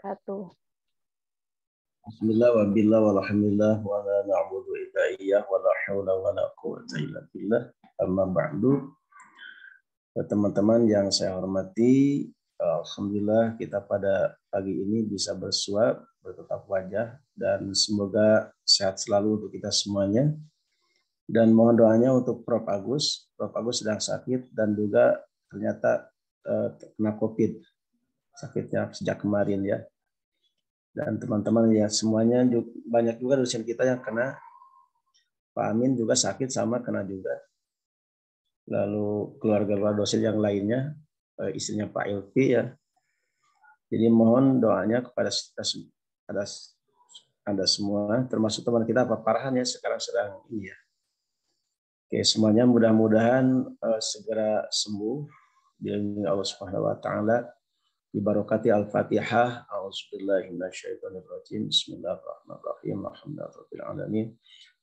wabarakatuh. Bismillah wa billah walhamdulillah wa la na'budu illa iyyah wa la haula wa la quwwata illa billah. Amma ba'du. Teman-teman yang saya hormati, alhamdulillah kita pada pagi ini bisa bersua, bertetap wajah, dan semoga sehat selalu untuk kita semuanya. Dan mohon doanya untuk Prof. Agus. Prof. Agus sedang sakit dan juga ternyata kena COVID. Sakitnya sejak kemarin ya. Dan teman-teman ya semuanya juga, banyak juga dosen kita yang kena. Pak Amin juga sakit sama kena juga. Lalu keluarga dosen yang lainnya, istrinya Pak Ilfi ya. Jadi mohon doanya kepada Anda semua, termasuk teman kita Pak Farhan ya sekarang sedang ini ya. Oke, semuanya mudah-mudahan segera sembuh dengan Allah Subhanahu wa taala. Bi barakati Al-Fatihah. A'udzubillahi minasyaitonirrajim. Bismillahirrahmanirrahim. Alhamdulillahirabbil alamin.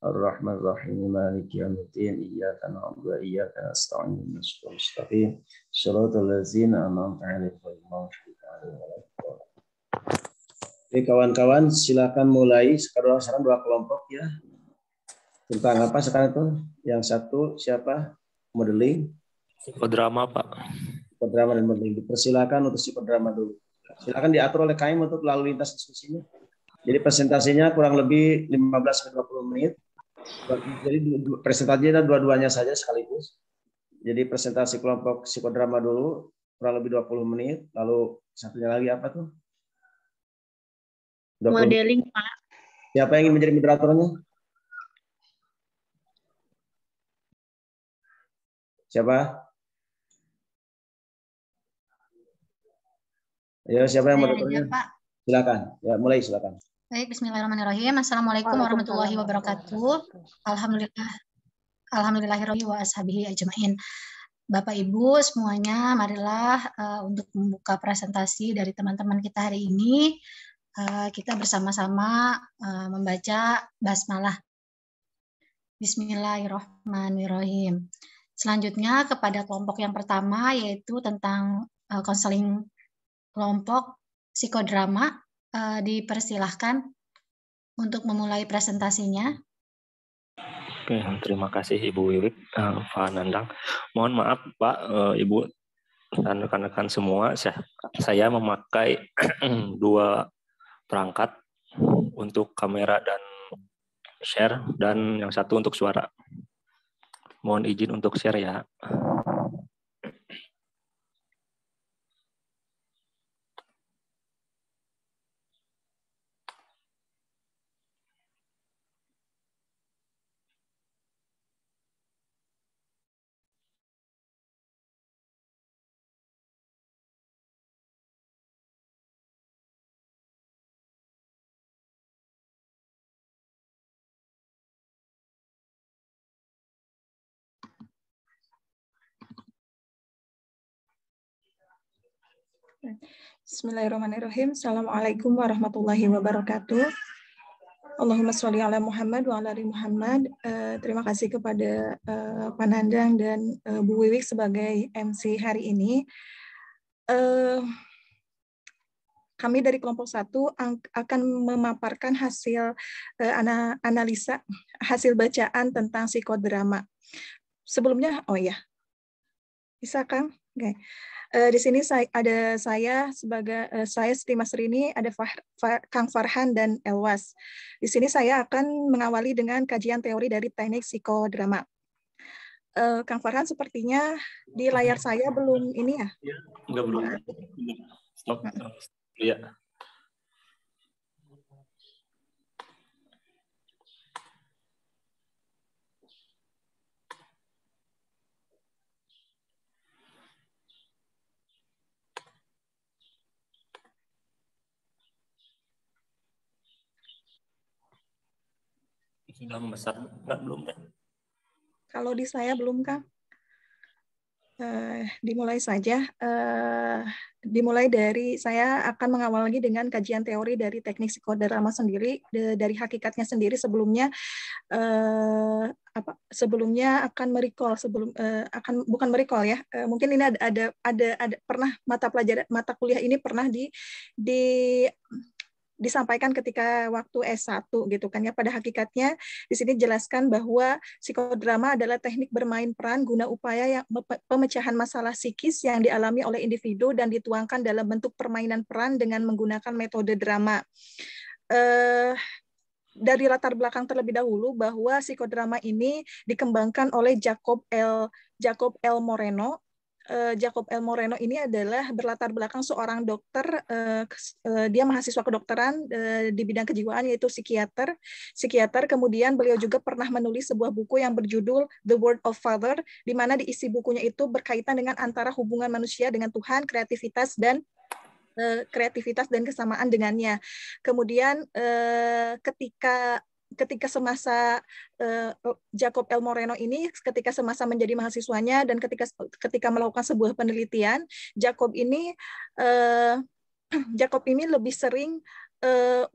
Ar-Rahmanir-Rahim. Maliki yaumiddin. Iyyaka na'budu wa iyyaka nasta'in. Ihdinas siratal mustaqim. Shiratal ladzina an'amta 'alaihim ghairil maghdubi 'alaihim waladdallin. Oke, kawan-kawan, silakan mulai. Sekarang dua kelompok ya. Tentang apa sekarang itu? Yang satu siapa? Modeling. Psikodrama, Pak. Psikodrama dan modeling. Dipersilakan untuk psikodrama dulu. Silakan diatur oleh KM untuk lalu lintas diskusinya. Jadi presentasinya kurang lebih 15-20 menit. Jadi presentasinya dua-duanya saja sekaligus. Jadi presentasi kelompok psikodrama dulu kurang lebih 20 menit. Lalu satunya lagi apa tuh? Modeling, Pak. Siapa yang ingin menjadi moderatornya? Siapa? Ayo, siapa yang moderatornya? Pak. Silakan. Ya, mulai silakan. Baik, bismillahirrahmanirrahim. Assalamualaikum warahmatullahi wabarakatuh. Alhamdulillahirabbil wa ashabihi ajmain. Bapak Ibu semuanya, marilah untuk membuka presentasi dari teman-teman kita hari ini. Kita bersama-sama membaca basmalah. Bismillahirrahmanirrahim. Selanjutnya kepada kelompok yang pertama yaitu tentang konseling kelompok psikodrama, dipersilahkan untuk memulai presentasinya. Oke, terima kasih Ibu Wiwik, Pak Nandang. Mohon maaf Pak, Ibu dan rekan-rekan semua, saya memakai dua perangkat untuk kamera dan share, dan yang satu untuk suara. Mohon izin untuk share ya. Bismillahirrahmanirrahim. Assalamualaikum warahmatullahi wabarakatuh. Allahumma sholli ala Muhammad wa ala ali Muhammad. Terima kasih kepada Pak Nandang dan Bu Wiwik sebagai MC hari ini. Kami dari kelompok 1 akan memaparkan hasil analisa hasil bacaan tentang psikodrama. Sebelumnya, bisa Kang? Oke. Di sini saya sebagai saya Siti Masrini, ada Kang Farhan dan Elwas. Di sini saya akan mengawali dengan kajian teori dari teknik psikodrama. Kang Farhan sepertinya di layar saya belum ini ya? Enggak, belum. Stop. Iya. Sudah membesar, enggak belum ya? Kalau di saya belum, Kang. Dimulai saja. Dimulai dari saya akan mengawal lagi dengan kajian teori dari teknik psikodrama sendiri, dari hakikatnya sendiri sebelumnya. Sebelumnya akan merecall akan bukan merecall ya. Mungkin ini ada pernah mata kuliah ini pernah disampaikan ketika waktu S1 gitu kan ya. Pada hakikatnya di sini jelaskan bahwa psikodrama adalah teknik bermain peran guna upaya yang pemecahan masalah psikis yang dialami oleh individu dan dituangkan dalam bentuk permainan peran dengan menggunakan metode drama. Dari latar belakang terlebih dahulu bahwa psikodrama ini dikembangkan oleh Jacob L. Moreno. Jacob L. Moreno ini adalah berlatar belakang seorang dokter, dia mahasiswa kedokteran di bidang kejiwaan yaitu psikiater. Kemudian beliau juga pernah menulis sebuah buku yang berjudul The Word of Father, di mana di isi bukunya itu berkaitan dengan antara hubungan manusia dengan Tuhan, kreativitas dan kesamaan dengannya. Kemudian ketika semasa Jacob L. Moreno ini ketika semasa menjadi mahasiswanya dan ketika melakukan sebuah penelitian, Jacob ini lebih sering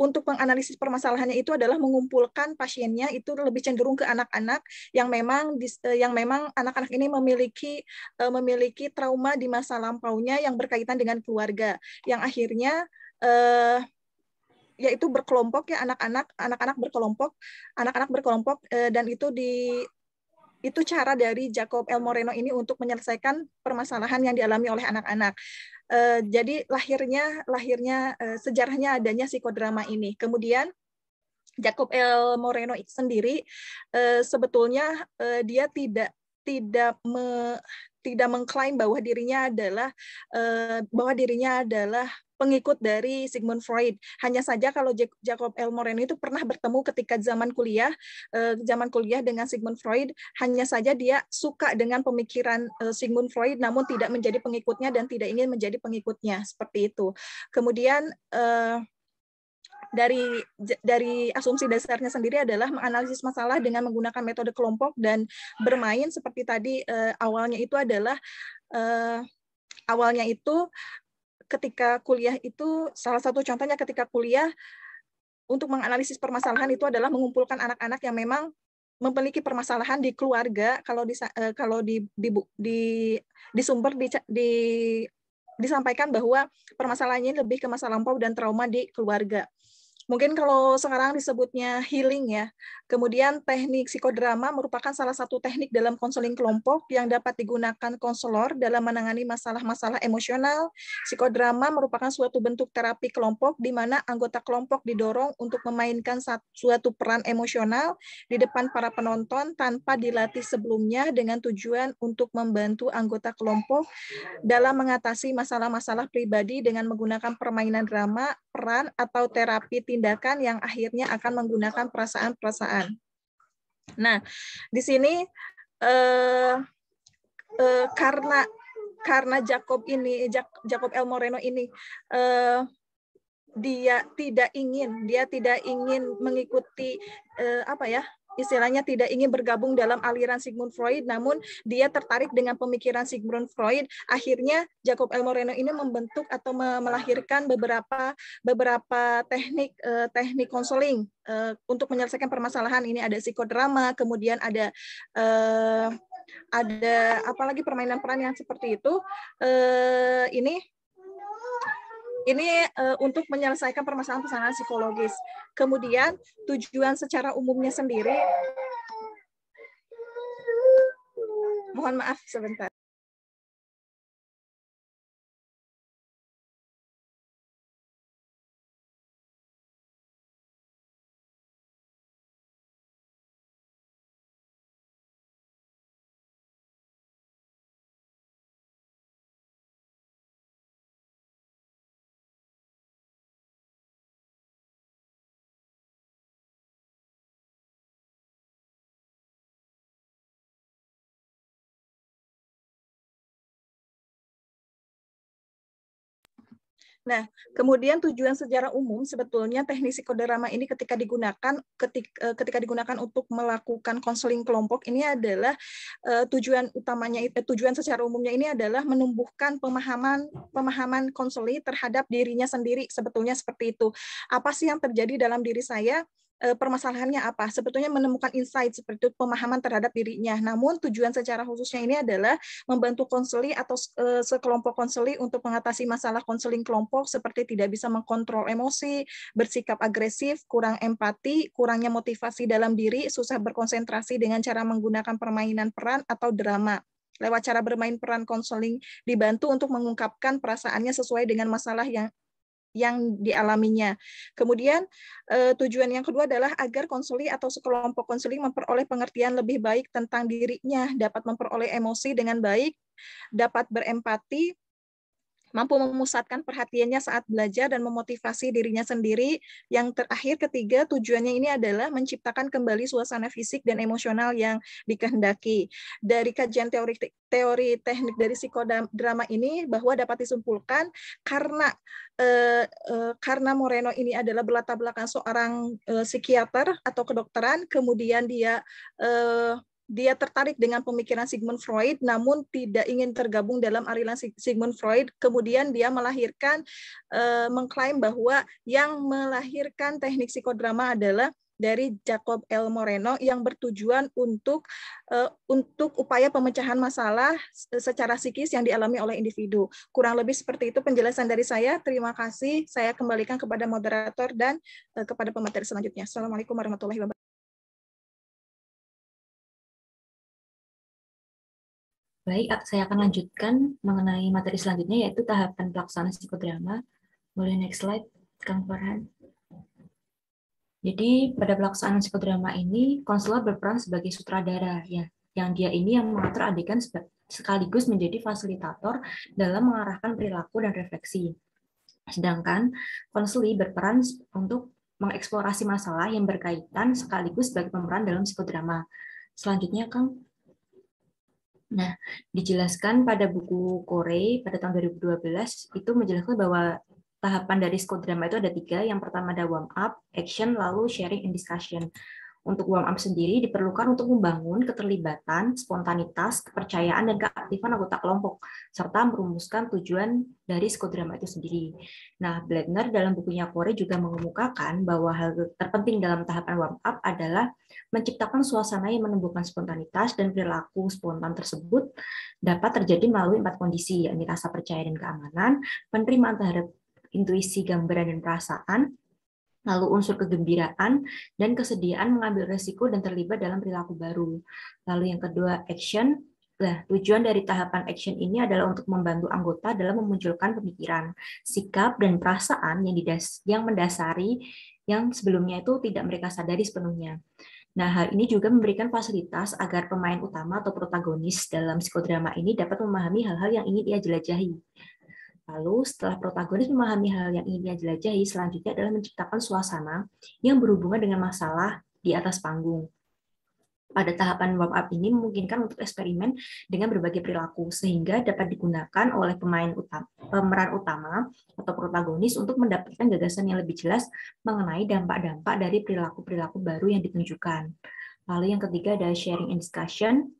untuk menganalisis permasalahannya itu adalah mengumpulkan pasiennya itu lebih cenderung ke anak-anak yang memang anak-anak ini memiliki trauma di masa lampaunya yang berkaitan dengan keluarga, yang akhirnya yaitu berkelompok ya, anak-anak berkelompok dan itu cara dari Jacob L. Moreno ini untuk menyelesaikan permasalahan yang dialami oleh anak-anak. Jadi lahirnya sejarahnya adanya psikodrama ini. Kemudian Jacob L. Moreno sendiri sebetulnya dia tidak mengklaim bahwa dirinya adalah pengikut dari Sigmund Freud. Hanya saja kalau Jacob L. Moreno itu pernah bertemu ketika zaman kuliah dengan Sigmund Freud, hanya saja dia suka dengan pemikiran Sigmund Freud, namun tidak menjadi pengikutnya dan tidak ingin menjadi pengikutnya, seperti itu. Kemudian dari asumsi dasarnya sendiri adalah menganalisis masalah dengan menggunakan metode kelompok dan bermain seperti tadi. Awalnya itu ketika kuliah itu, salah satu contohnya ketika kuliah untuk menganalisis permasalahan itu adalah mengumpulkan anak-anak yang memang memiliki permasalahan di keluarga. Kalau di sumber disampaikan bahwa permasalahannya lebih ke masa lampau dan trauma di keluarga. Mungkin kalau sekarang disebutnya healing ya. Kemudian teknik psikodrama merupakan salah satu teknik dalam konseling kelompok yang dapat digunakan konselor dalam menangani masalah-masalah emosional. Psikodrama merupakan suatu bentuk terapi kelompok di mana anggota kelompok didorong untuk memainkan suatu peran emosional di depan para penonton tanpa dilatih sebelumnya dengan tujuan untuk membantu anggota kelompok dalam mengatasi masalah-masalah pribadi dengan menggunakan permainan drama, peran, atau terapi tindakan yang akhirnya akan menggunakan perasaan-perasaan. Nah, di sini karena Jacob L. Moreno ini dia tidak ingin mengikuti istilahnya tidak ingin bergabung dalam aliran Sigmund Freud, namun dia tertarik dengan pemikiran Sigmund Freud. Akhirnya Jacob L. Moreno ini membentuk atau melahirkan beberapa teknik konseling untuk menyelesaikan permasalahan. Ini ada psikodrama, kemudian ada apalagi permainan peran yang seperti itu. Ini untuk menyelesaikan permasalahan psikologis. Kemudian tujuan secara umumnya sendiri, mohon maaf sebentar. Nah, kemudian tujuan secara umum sebetulnya teknik psikodrama ini ketika digunakan untuk melakukan konseling kelompok ini adalah tujuan utamanya, tujuan secara umumnya ini adalah menumbuhkan pemahaman konseli terhadap dirinya sendiri. Sebetulnya seperti itu. Apa sih yang terjadi dalam diri saya? Permasalahannya apa? Sebetulnya menemukan insight seperti itu, pemahaman terhadap dirinya. Namun tujuan secara khususnya ini adalah membantu konseli atau sekelompok konseli untuk mengatasi masalah konseling kelompok seperti tidak bisa mengkontrol emosi, bersikap agresif, kurang empati, kurangnya motivasi dalam diri, susah berkonsentrasi dengan cara menggunakan permainan peran atau drama. Lewat cara bermain peran konseling dibantu untuk mengungkapkan perasaannya sesuai dengan masalah yang dialaminya. Kemudian tujuan yang kedua adalah agar konseli atau sekelompok konseling memperoleh pengertian lebih baik tentang dirinya, dapat memperoleh emosi dengan baik, dapat berempati, mampu memusatkan perhatiannya saat belajar dan memotivasi dirinya sendiri. Yang terakhir, ketiga, tujuannya ini adalah menciptakan kembali suasana fisik dan emosional yang dikehendaki. Dari kajian teori teknik dari psikodrama ini bahwa dapat disimpulkan karena Moreno ini adalah berlatar belakang seorang psikiater atau kedokteran, kemudian dia tertarik dengan pemikiran Sigmund Freud, namun tidak ingin tergabung dalam aliran Sigmund Freud. Kemudian dia mengklaim bahwa yang melahirkan teknik psikodrama adalah dari Jacob L. Moreno yang bertujuan untuk upaya pemecahan masalah secara psikis yang dialami oleh individu. Kurang lebih seperti itu penjelasan dari saya. Terima kasih. Saya kembalikan kepada moderator dan kepada pemateri selanjutnya. Assalamualaikum warahmatullahi wabarakatuh. Baik, saya akan lanjutkan mengenai materi selanjutnya, yaitu tahapan pelaksanaan psikodrama. Boleh next slide, Kang Farhan. Jadi, pada pelaksanaan psikodrama ini, konselor berperan sebagai sutradara, ya, yang dia ini yang mengatur adegan sekaligus menjadi fasilitator dalam mengarahkan perilaku dan refleksi. Sedangkan konseli berperan untuk mengeksplorasi masalah yang berkaitan sekaligus sebagai pemeran dalam psikodrama. Selanjutnya, Kang. Nah, dijelaskan pada buku Corey pada tahun 2012 itu menjelaskan bahwa tahapan dari psikodrama itu ada 3. Yang pertama ada warm up, action, lalu sharing and discussion. Untuk warm up sendiri diperlukan untuk membangun keterlibatan, spontanitas, kepercayaan, dan keaktifan anggota kelompok, serta merumuskan tujuan dari psikodrama itu sendiri. Nah, Bladner dalam bukunya Corey juga mengemukakan bahwa hal terpenting dalam tahapan warm up adalah menciptakan suasana yang menumbuhkan spontanitas, dan perilaku spontan tersebut dapat terjadi melalui 4 kondisi, yakni rasa percaya dan keamanan, penerimaan terhadap intuisi, gambaran, dan perasaan, lalu unsur kegembiraan dan kesediaan mengambil resiko dan terlibat dalam perilaku baru. Lalu yang kedua, action. Nah, tujuan dari tahapan action ini adalah untuk membantu anggota dalam memunculkan pemikiran, sikap, dan perasaan yang mendasari yang sebelumnya itu tidak mereka sadari sepenuhnya. Nah, hal ini juga memberikan fasilitas agar pemain utama atau protagonis dalam psikodrama ini dapat memahami hal-hal yang ingin ia jelajahi. Lalu setelah protagonis memahami hal yang ingin dia jelajahi, selanjutnya adalah menciptakan suasana yang berhubungan dengan masalah di atas panggung. Pada tahapan warm up ini memungkinkan untuk eksperimen dengan berbagai perilaku, sehingga dapat digunakan oleh pemeran utama atau protagonis untuk mendapatkan gagasan yang lebih jelas mengenai dampak-dampak dari perilaku-perilaku baru yang ditunjukkan. Lalu yang ketiga ada sharing and discussion.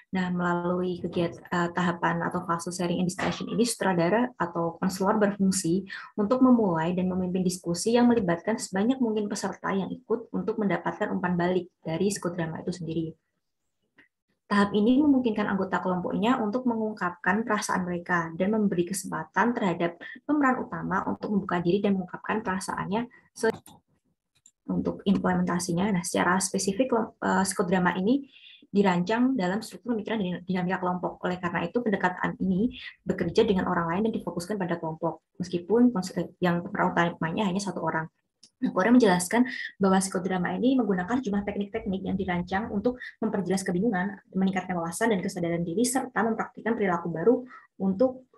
Nah, melalui kegiatan tahapan atau fase sharing and discussion ini, sutradara atau konselor berfungsi untuk memulai dan memimpin diskusi yang melibatkan sebanyak mungkin peserta yang ikut untuk mendapatkan umpan balik dari psikodrama itu sendiri. Tahap ini memungkinkan anggota kelompoknya untuk mengungkapkan perasaan mereka dan memberi kesempatan terhadap pemeran utama untuk membuka diri dan mengungkapkan perasaannya. Untuk implementasinya, nah secara spesifik psikodrama ini dirancang dalam struktur pemikiran dan dinamika kelompok. Oleh karena itu, pendekatan ini bekerja dengan orang lain dan difokuskan pada kelompok, meskipun yang pemeran utamanya hanya 1 orang. Nah, Corey menjelaskan bahwa psikodrama ini menggunakan sejumlah teknik-teknik yang dirancang untuk memperjelas kebingungan, meningkatkan wawasan dan kesadaran diri, serta mempraktikkan perilaku baru untuk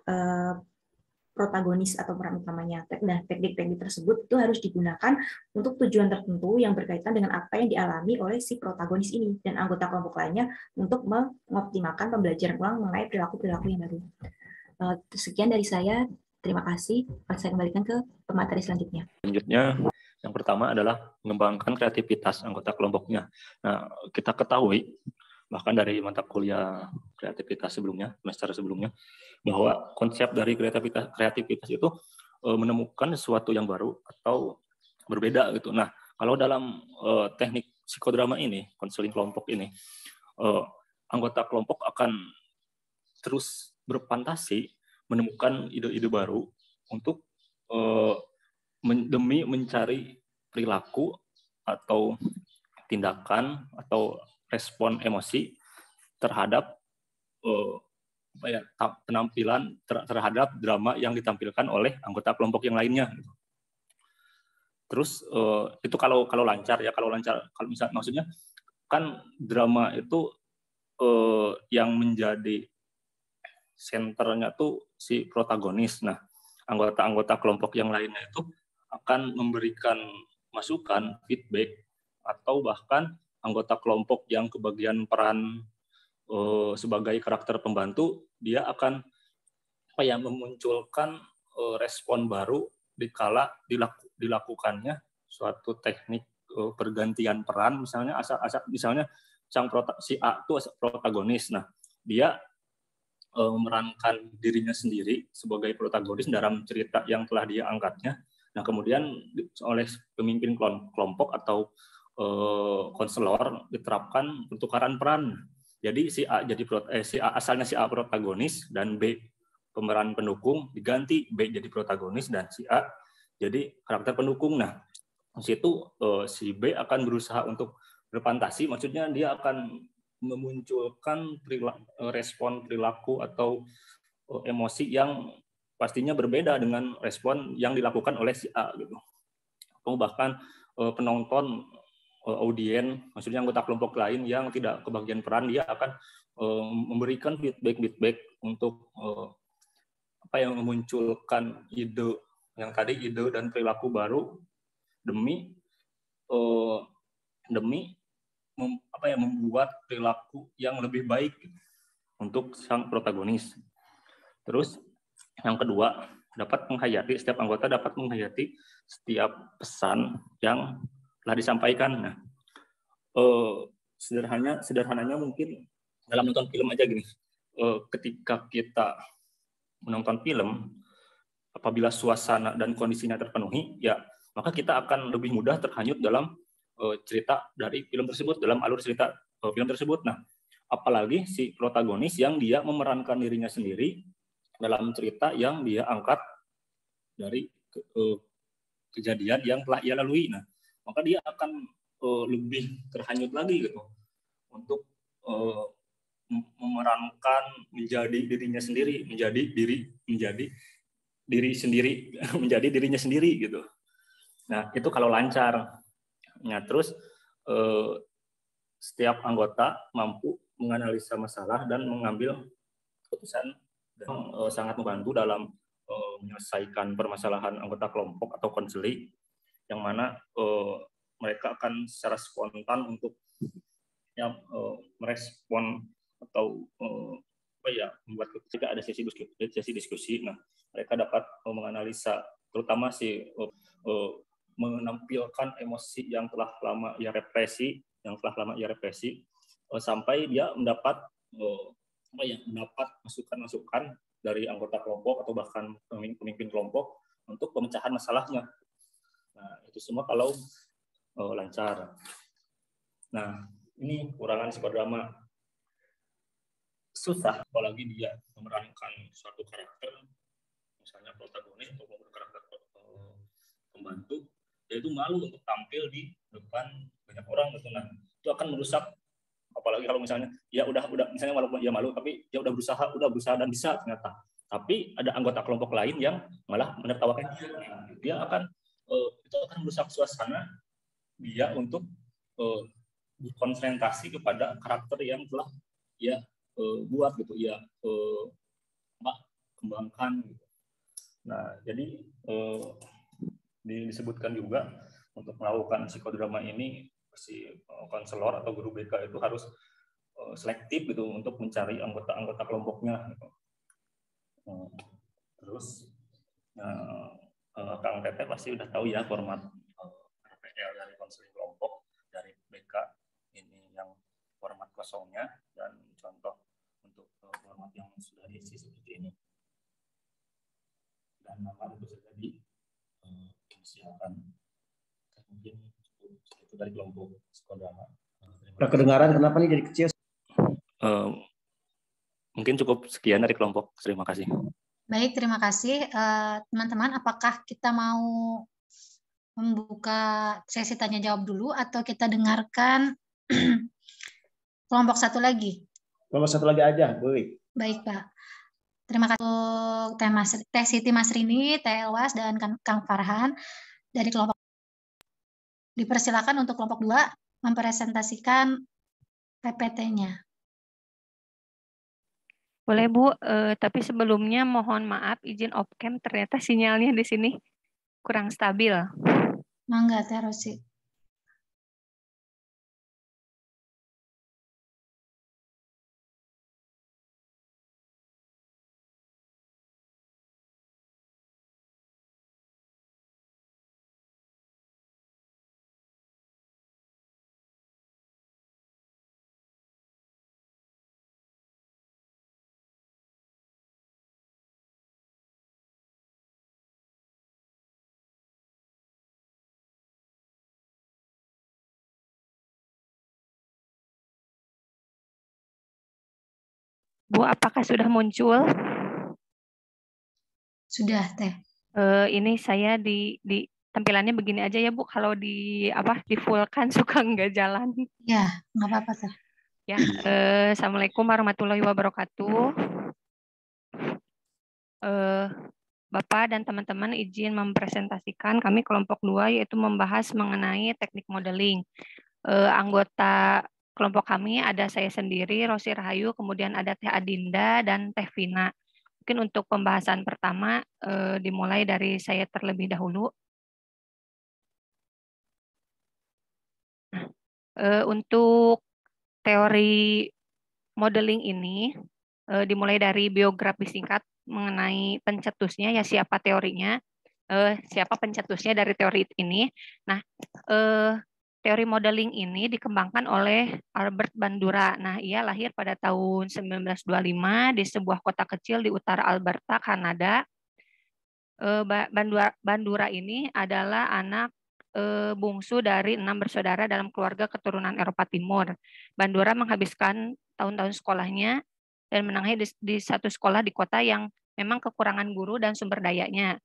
protagonis atau peran utamanya. Nah, teknik-teknik tersebut itu harus digunakan untuk tujuan tertentu yang berkaitan dengan apa yang dialami oleh si protagonis ini dan anggota kelompok lainnya untuk mengoptimalkan pembelajaran ulang mengenai perilaku-perilaku yang baru. Sekian dari saya. Terima kasih. Saya kembalikan ke pemateri selanjutnya. Selanjutnya, yang pertama adalah mengembangkan kreativitas anggota kelompoknya. Nah, kita ketahui, bahkan dari mata kuliah kreativitas sebelumnya, semester sebelumnya, bahwa konsep dari kreativitas itu menemukan sesuatu yang baru atau berbeda gitu. Nah, kalau dalam teknik psikodrama ini, konseling kelompok ini, anggota kelompok akan terus berfantasi menemukan ide-ide baru untuk demi mencari perilaku atau tindakan atau respon emosi terhadap penampilan terhadap drama yang ditampilkan oleh anggota kelompok yang lainnya. Terus itu kalau lancar ya, kalau misalnya maksudnya kan drama itu yang menjadi senternya tuh si protagonis. Nah, anggota-anggota kelompok yang lainnya itu akan memberikan masukan, feedback, atau bahkan anggota kelompok yang kebagian peran sebagai karakter pembantu, dia akan memunculkan respon baru dikala dilakukannya suatu teknik pergantian peran, misalnya misalnya si A itu protagonis. Nah, dia memerankan dirinya sendiri sebagai protagonis dalam cerita yang telah dia angkatnya. Nah, kemudian oleh pemimpin kelompok atau konselor diterapkan pertukaran peran. Jadi si A asalnya si A protagonis dan B pemeran pendukung, diganti B jadi protagonis dan si A jadi karakter pendukung. Nah, di situ si B akan berusaha untuk berfantasi, maksudnya dia akan memunculkan respon perilaku atau emosi yang pastinya berbeda dengan respon yang dilakukan oleh si A gitu. Atau bahkan penonton, audien, maksudnya anggota kelompok lain yang tidak kebagian peran, dia akan memberikan feedback untuk memunculkan ide dan perilaku baru demi membuat perilaku yang lebih baik untuk sang protagonis. Terus yang kedua, setiap anggota dapat menghayati setiap pesan yang telah disampaikan. Nah, sederhananya mungkin dalam menonton film aja gini. Ketika kita menonton film, apabila suasana dan kondisinya terpenuhi, ya maka kita akan lebih mudah terhanyut dalam cerita dari film tersebut, dalam alur cerita film tersebut. Nah, apalagi si protagonis yang dia memerankan dirinya sendiri dalam cerita yang dia angkat dari kejadian yang telah ia lalui. Nah, maka dia akan lebih terhanyut lagi gitu untuk memerankan menjadi dirinya sendiri, menjadi dirinya sendiri gitu. Nah, itu kalau lancar. Nah, terus setiap anggota mampu menganalisa masalah dan mengambil keputusan yang sangat membantu dalam menyelesaikan permasalahan anggota kelompok atau konseli, yang mana mereka akan secara spontan untuk merespon atau membuat ketika ada sesi diskusi. Nah, mereka dapat menganalisa terutama menampilkan emosi yang telah lama ia represi, sampai dia mendapat masukan-masukan dari anggota kelompok atau bahkan pemimpin kelompok untuk pemecahan masalahnya. Nah, itu semua kalau lancar. Nah, ini kekurangan psikodrama. Susah apalagi dia memerankan suatu karakter, misalnya protagonis atau karakter pembantu, dia itu malu untuk tampil di depan banyak orang gitu. Nah, itu akan merusak, apalagi kalau misalnya ya udah misalnya walaupun dia malu tapi dia udah berusaha dan bisa ternyata, tapi ada anggota kelompok lain yang malah menertawakan dia akan itu akan merusak suasana dia untuk berkonsentrasi kepada karakter yang telah dia buat gitu, ya kembangkan gitu. Nah, jadi disebutkan juga untuk melakukan psikodrama ini si konselor atau guru BK itu harus selektif gitu untuk mencari anggota kelompoknya gitu. Terus Kang Teteh pasti udah tahu ya format RPL dari konseling kelompok dari BK ini yang format kosongnya dan contoh untuk format yang sudah diisi seperti ini. Dan nama itu saja diinisialkan. Mungkin itu dari kelompok Psikodrama. Udah kedengaran, kenapa nih jadi kecil? Mungkin cukup sekian dari kelompok. Terima kasih. Baik, terima kasih. Teman-teman, apakah kita mau membuka sesi tanya jawab dulu atau kita dengarkan kelompok satu lagi? Kelompok satu lagi aja, boleh. Baik, Pak. Terima kasih untuk Teh Siti Masrini, Teh Elwas, dan Kang Farhan dari kelompok. Dipersilakan untuk kelompok 2 mempresentasikan PPT-nya. Boleh Bu, tapi sebelumnya mohon maaf izin off-cam, ternyata sinyalnya di sini kurang stabil. Mangga, Teh Rosi. Bu, apakah sudah muncul? Sudah, Teh. Ini saya di tampilannya begini aja ya Bu, kalau di fullkan suka nggak jalan. Ya, nggak apa-apa Teh. Ya, Assalamualaikum warahmatullahi wabarakatuh. Bapak dan teman-teman izin mempresentasikan kami kelompok 2 yaitu membahas mengenai teknik modeling. Anggota kelompok kami ada saya sendiri, Rosi Rahayu, kemudian ada Teh Adinda dan Teh Vina. Mungkin untuk pembahasan pertama dimulai dari saya terlebih dahulu. Untuk teori modeling ini dimulai dari biografi singkat mengenai pencetusnya, ya siapa teorinya, siapa pencetusnya dari teori ini. Nah, teori modeling ini dikembangkan oleh Albert Bandura. Nah, ia lahir pada tahun 1925 di sebuah kota kecil di utara Alberta, Kanada. Bandura ini adalah anak bungsu dari 6 bersaudara dalam keluarga keturunan Eropa Timur. Bandura menghabiskan tahun-tahun sekolahnya dan menangani di satu sekolah di kota yang memang kekurangan guru dan sumber dayanya.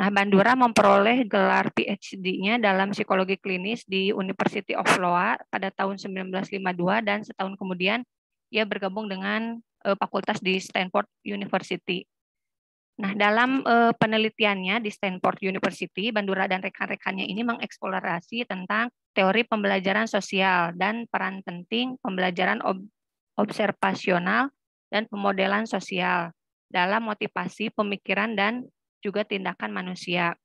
Nah, Bandura memperoleh gelar PhD-nya dalam psikologi klinis di University of Iowa pada tahun 1952 dan setahun kemudian ia bergabung dengan fakultas di Stanford University. Nah, dalam penelitiannya di Stanford University, Bandura dan rekan-rekannya ini mengeksplorasi tentang teori pembelajaran sosial dan peran penting pembelajaran observasional dan pemodelan sosial dalam motivasi pemikiran dan juga tindakan manusia.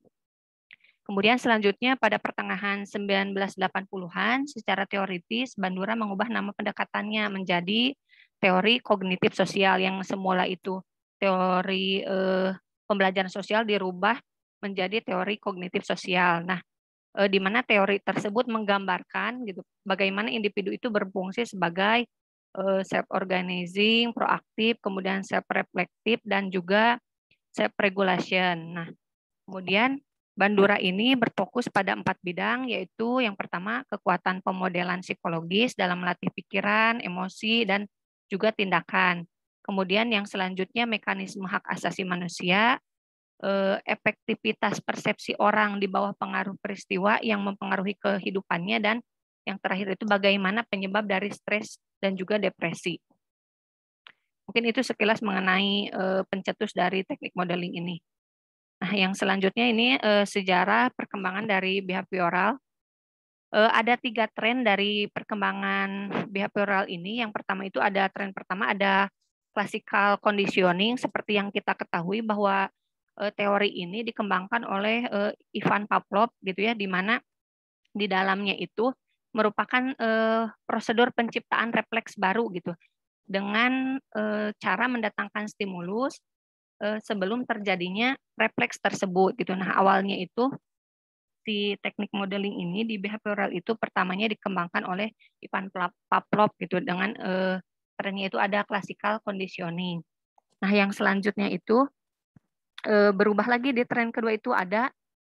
Kemudian selanjutnya pada pertengahan 1980-an secara teoritis Bandura mengubah nama pendekatannya menjadi teori kognitif sosial yang semula itu teori pembelajaran sosial dirubah menjadi teori kognitif sosial. Nah, di mana teori tersebut menggambarkan gitu bagaimana individu itu berfungsi sebagai self-organizing, proaktif, kemudian self-reflective, dan juga self-regulation. Nah, kemudian Bandura ini berfokus pada 4 bidang, yaitu yang pertama kekuatan pemodelan psikologis dalam melatih pikiran, emosi, dan juga tindakan. Kemudian yang selanjutnya mekanisme hak asasi manusia, efektivitas persepsi orang di bawah pengaruh peristiwa yang mempengaruhi kehidupannya, dan yang terakhir itu bagaimana penyebab dari stres dan juga depresi. Mungkin itu sekilas mengenai pencetus dari teknik modeling ini. Nah, yang selanjutnya ini sejarah perkembangan dari behavioral. Ada 3 tren dari perkembangan behavioral ini. Yang pertama itu ada tren pertama ada classical conditioning, seperti yang kita ketahui bahwa teori ini dikembangkan oleh Ivan Pavlov gitu ya, di mana di dalamnya itu merupakan prosedur penciptaan refleks baru gitu dengan cara mendatangkan stimulus sebelum terjadinya refleks tersebut gitu. Nah, awalnya itu si teknik modeling ini di behavioral itu pertamanya dikembangkan oleh Ivan Pavlov gitu dengan trennya itu ada classical conditioning. Nah, yang selanjutnya itu berubah lagi di tren kedua itu ada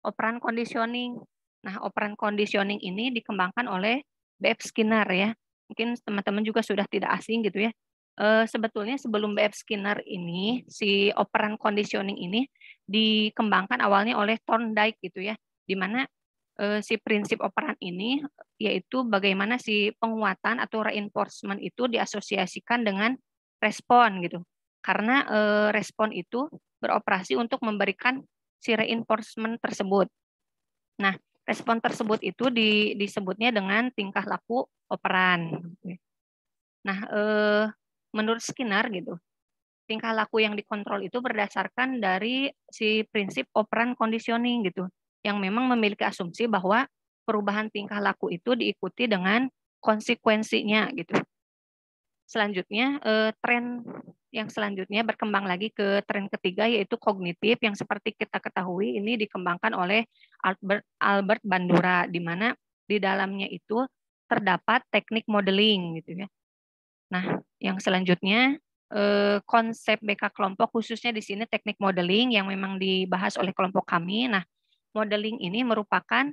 operant conditioning. Nah, operant conditioning ini dikembangkan oleh B.F. Skinner ya. Mungkin teman-teman juga sudah tidak asing gitu ya. Sebetulnya sebelum B.F. Skinner ini, si operant conditioning ini dikembangkan awalnya oleh Thorndike gitu ya, di mana si prinsip operan ini yaitu bagaimana si penguatan atau reinforcement itu diasosiasikan dengan respon gitu. Karena respon itu beroperasi untuk memberikan si reinforcement tersebut. Nah, respon tersebut itu disebutnya dengan tingkah laku operan. Nah, menurut Skinner gitu, tingkah laku yang dikontrol itu berdasarkan dari si prinsip operant conditioning gitu, yang memang memiliki asumsi bahwa perubahan tingkah laku itu diikuti dengan konsekuensinya gitu. Selanjutnya, tren yang selanjutnya berkembang lagi ke tren ketiga yaitu kognitif yang seperti kita ketahui ini dikembangkan oleh Albert Bandura, di mana di dalamnya itu terdapat teknik modeling gitu ya. Nah, yang selanjutnya konsep BK kelompok khususnya di sini teknik modeling yang memang dibahas oleh kelompok kami. Nah, modeling ini merupakan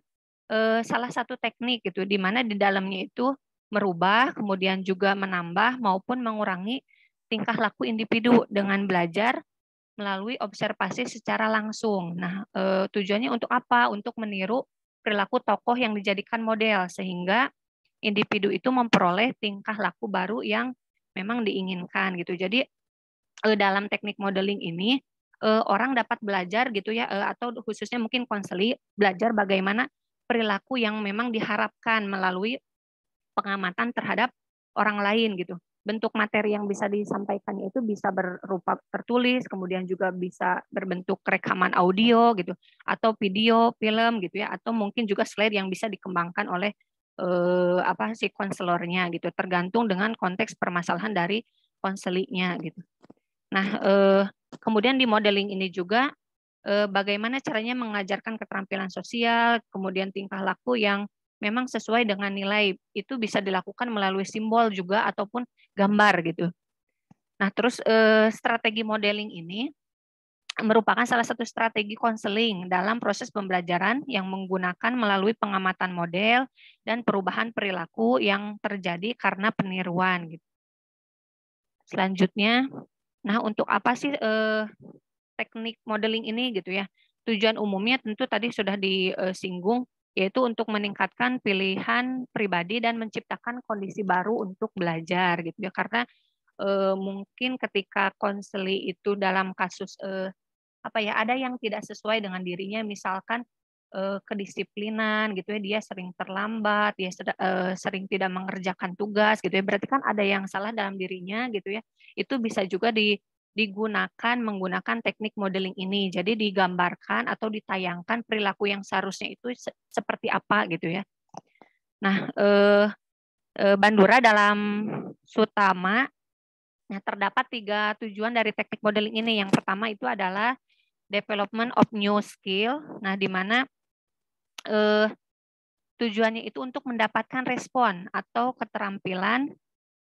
salah satu teknik gitu di mana di dalamnya itu merubah, kemudian juga menambah maupun mengurangi tingkah laku individu dengan belajar melalui observasi secara langsung. Nah, tujuannya untuk apa? Untuk meniru perilaku tokoh yang dijadikan model sehingga individu itu memperoleh tingkah laku baru yang memang diinginkan gitu. Jadi dalam teknik modeling ini orang dapat belajar gitu ya atau khususnya mungkin konseli belajar bagaimana perilaku yang memang diharapkan melalui pengamatan terhadap orang lain gitu. Bentuk materi yang bisa disampaikan itu bisa berupa tertulis, kemudian juga bisa berbentuk rekaman audio gitu, atau video, film gitu ya, atau mungkin juga slide yang bisa dikembangkan oleh si konselornya gitu, tergantung dengan konteks permasalahan dari konselinya gitu. Nah, kemudian di modeling ini juga bagaimana caranya mengajarkan keterampilan sosial, kemudian tingkah laku yang memang sesuai dengan nilai itu bisa dilakukan melalui simbol juga ataupun gambar gitu. Nah, terus strategi modeling ini merupakan salah satu strategi konseling dalam proses pembelajaran yang menggunakan melalui pengamatan model dan perubahan perilaku yang terjadi karena peniruan gitu. Selanjutnya, nah untuk apa sih teknik modeling ini gitu ya? Tujuan umumnya tentu tadi sudah disinggung, yaitu untuk meningkatkan pilihan pribadi dan menciptakan kondisi baru untuk belajar gitu ya. Karena mungkin ketika konseli itu dalam kasus ada yang tidak sesuai dengan dirinya, misalkan kedisiplinan gitu ya, dia sering terlambat, dia sering tidak mengerjakan tugas gitu ya, berarti kan ada yang salah dalam dirinya gitu ya. Itu bisa juga digunakan menggunakan teknik modeling ini. Jadi digambarkan atau ditayangkan perilaku yang seharusnya itu seperti apa gitu ya. Nah, Bandura dalam Sutama, nah, terdapat 3 tujuan dari teknik modeling ini. Yang pertama itu adalah development of new skill. Nah, di mana tujuannya itu untuk mendapatkan respon atau keterampilan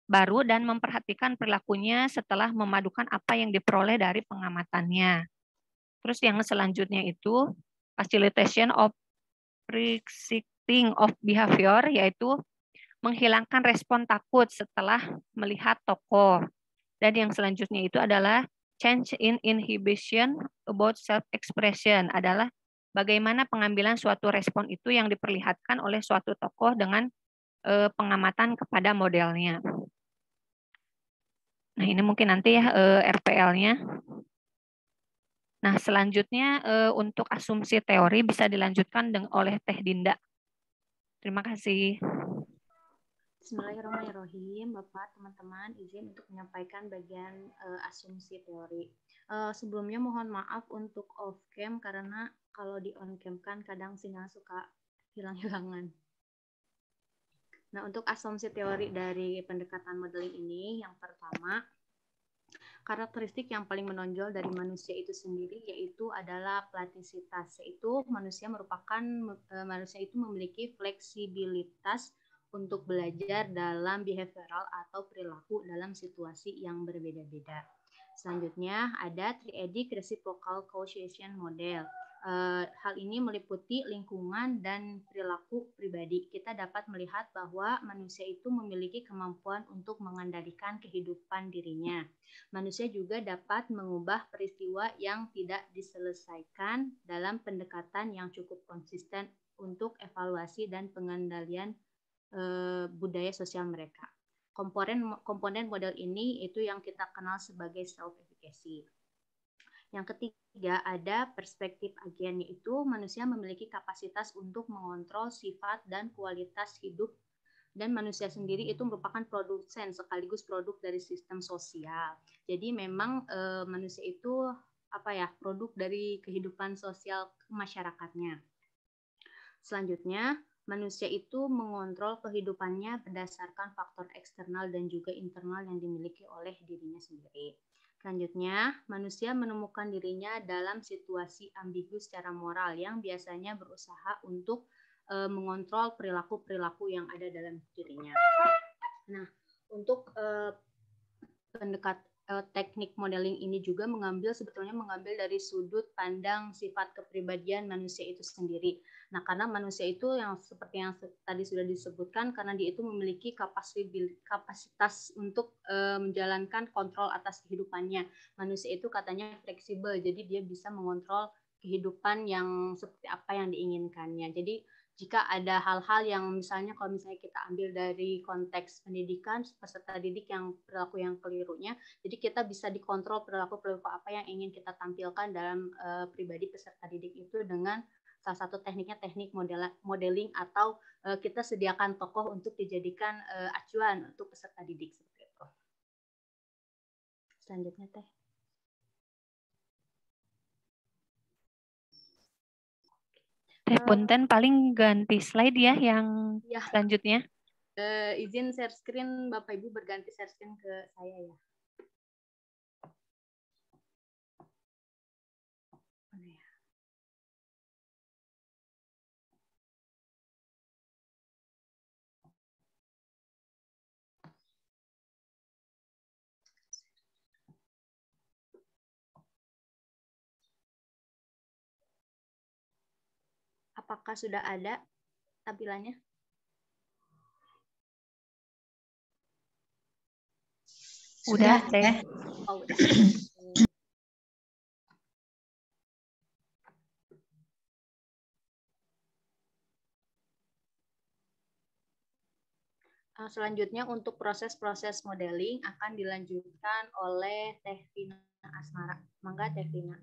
baru dan memperhatikan perilakunya setelah memadukan apa yang diperoleh dari pengamatannya. Terus yang selanjutnya itu facilitation of predicting of behavior, yaitu menghilangkan respon takut setelah melihat tokoh. Dan yang selanjutnya itu adalah change in inhibition about self-expression, adalah bagaimana pengambilan suatu respon itu yang diperlihatkan oleh suatu tokoh dengan pengamatan kepada modelnya. Nah, ini mungkin nanti ya RPL-nya. Nah, selanjutnya untuk asumsi teori bisa dilanjutkan oleh Teh Dinda. Terima kasih. Bismillahirrahmanirrahim, Bapak, teman-teman, izin untuk menyampaikan bagian asumsi teori. Sebelumnya mohon maaf untuk off-cam karena kalau di on-cam kan kadang sinyal suka hilang-hilangan. Nah, untuk asumsi teori dari pendekatan modeling ini, yang pertama, Karakteristik yang paling menonjol dari manusia itu sendiri yaitu adalah plastisitas, yaitu manusia itu memiliki fleksibilitas untuk belajar dalam behavioral atau perilaku dalam situasi yang berbeda-beda. Selanjutnya ada triadic reciprocal causation model. Hal ini meliputi lingkungan dan perilaku pribadi. Kita dapat melihat bahwa manusia itu memiliki kemampuan untuk mengendalikan kehidupan dirinya. Manusia juga dapat mengubah peristiwa yang tidak diselesaikan dalam pendekatan yang cukup konsisten untuk evaluasi dan pengendalian budaya sosial mereka. Komponen model ini itu yang kita kenal sebagai self-efficacy. Yang ketiga ada perspektif agen, yaitu manusia memiliki kapasitas untuk mengontrol sifat dan kualitas hidup, dan manusia sendiri itu merupakan produsen sekaligus produk dari sistem sosial. Jadi memang manusia itu produk dari kehidupan sosial masyarakatnya. Selanjutnya, manusia itu mengontrol kehidupannya berdasarkan faktor eksternal dan juga internal yang dimiliki oleh dirinya sendiri. Selanjutnya, manusia menemukan dirinya dalam situasi ambigu secara moral yang biasanya berusaha untuk mengontrol perilaku-perilaku yang ada dalam dirinya. Nah, untuk teknik modeling ini juga sebetulnya mengambil dari sudut pandang sifat kepribadian manusia itu sendiri. Nah, karena manusia itu yang seperti yang tadi sudah disebutkan, karena dia itu memiliki kapasitas untuk menjalankan kontrol atas kehidupannya. Manusia itu katanya fleksibel, jadi dia bisa mengontrol kehidupan yang seperti apa yang diinginkannya. Jadi jika ada hal-hal yang kalau misalnya kita ambil dari konteks pendidikan, peserta didik yang perilaku yang kelirunya, jadi kita bisa dikontrol perilaku apa yang ingin kita tampilkan dalam pribadi peserta didik itu dengan salah satu tekniknya teknik modeling atau kita sediakan tokoh untuk dijadikan acuan untuk peserta didik seperti itu. Selanjutnya Teh. Punten paling ganti slide ya yang selanjutnya. Izin share screen Bapak Ibu berganti share screen ke saya ya. Apakah sudah ada tampilannya? Udah, Teh. Oh, udah. Selanjutnya untuk proses-proses modeling akan dilanjutkan oleh Teh Vina Asmara. Mangga Teh Vina.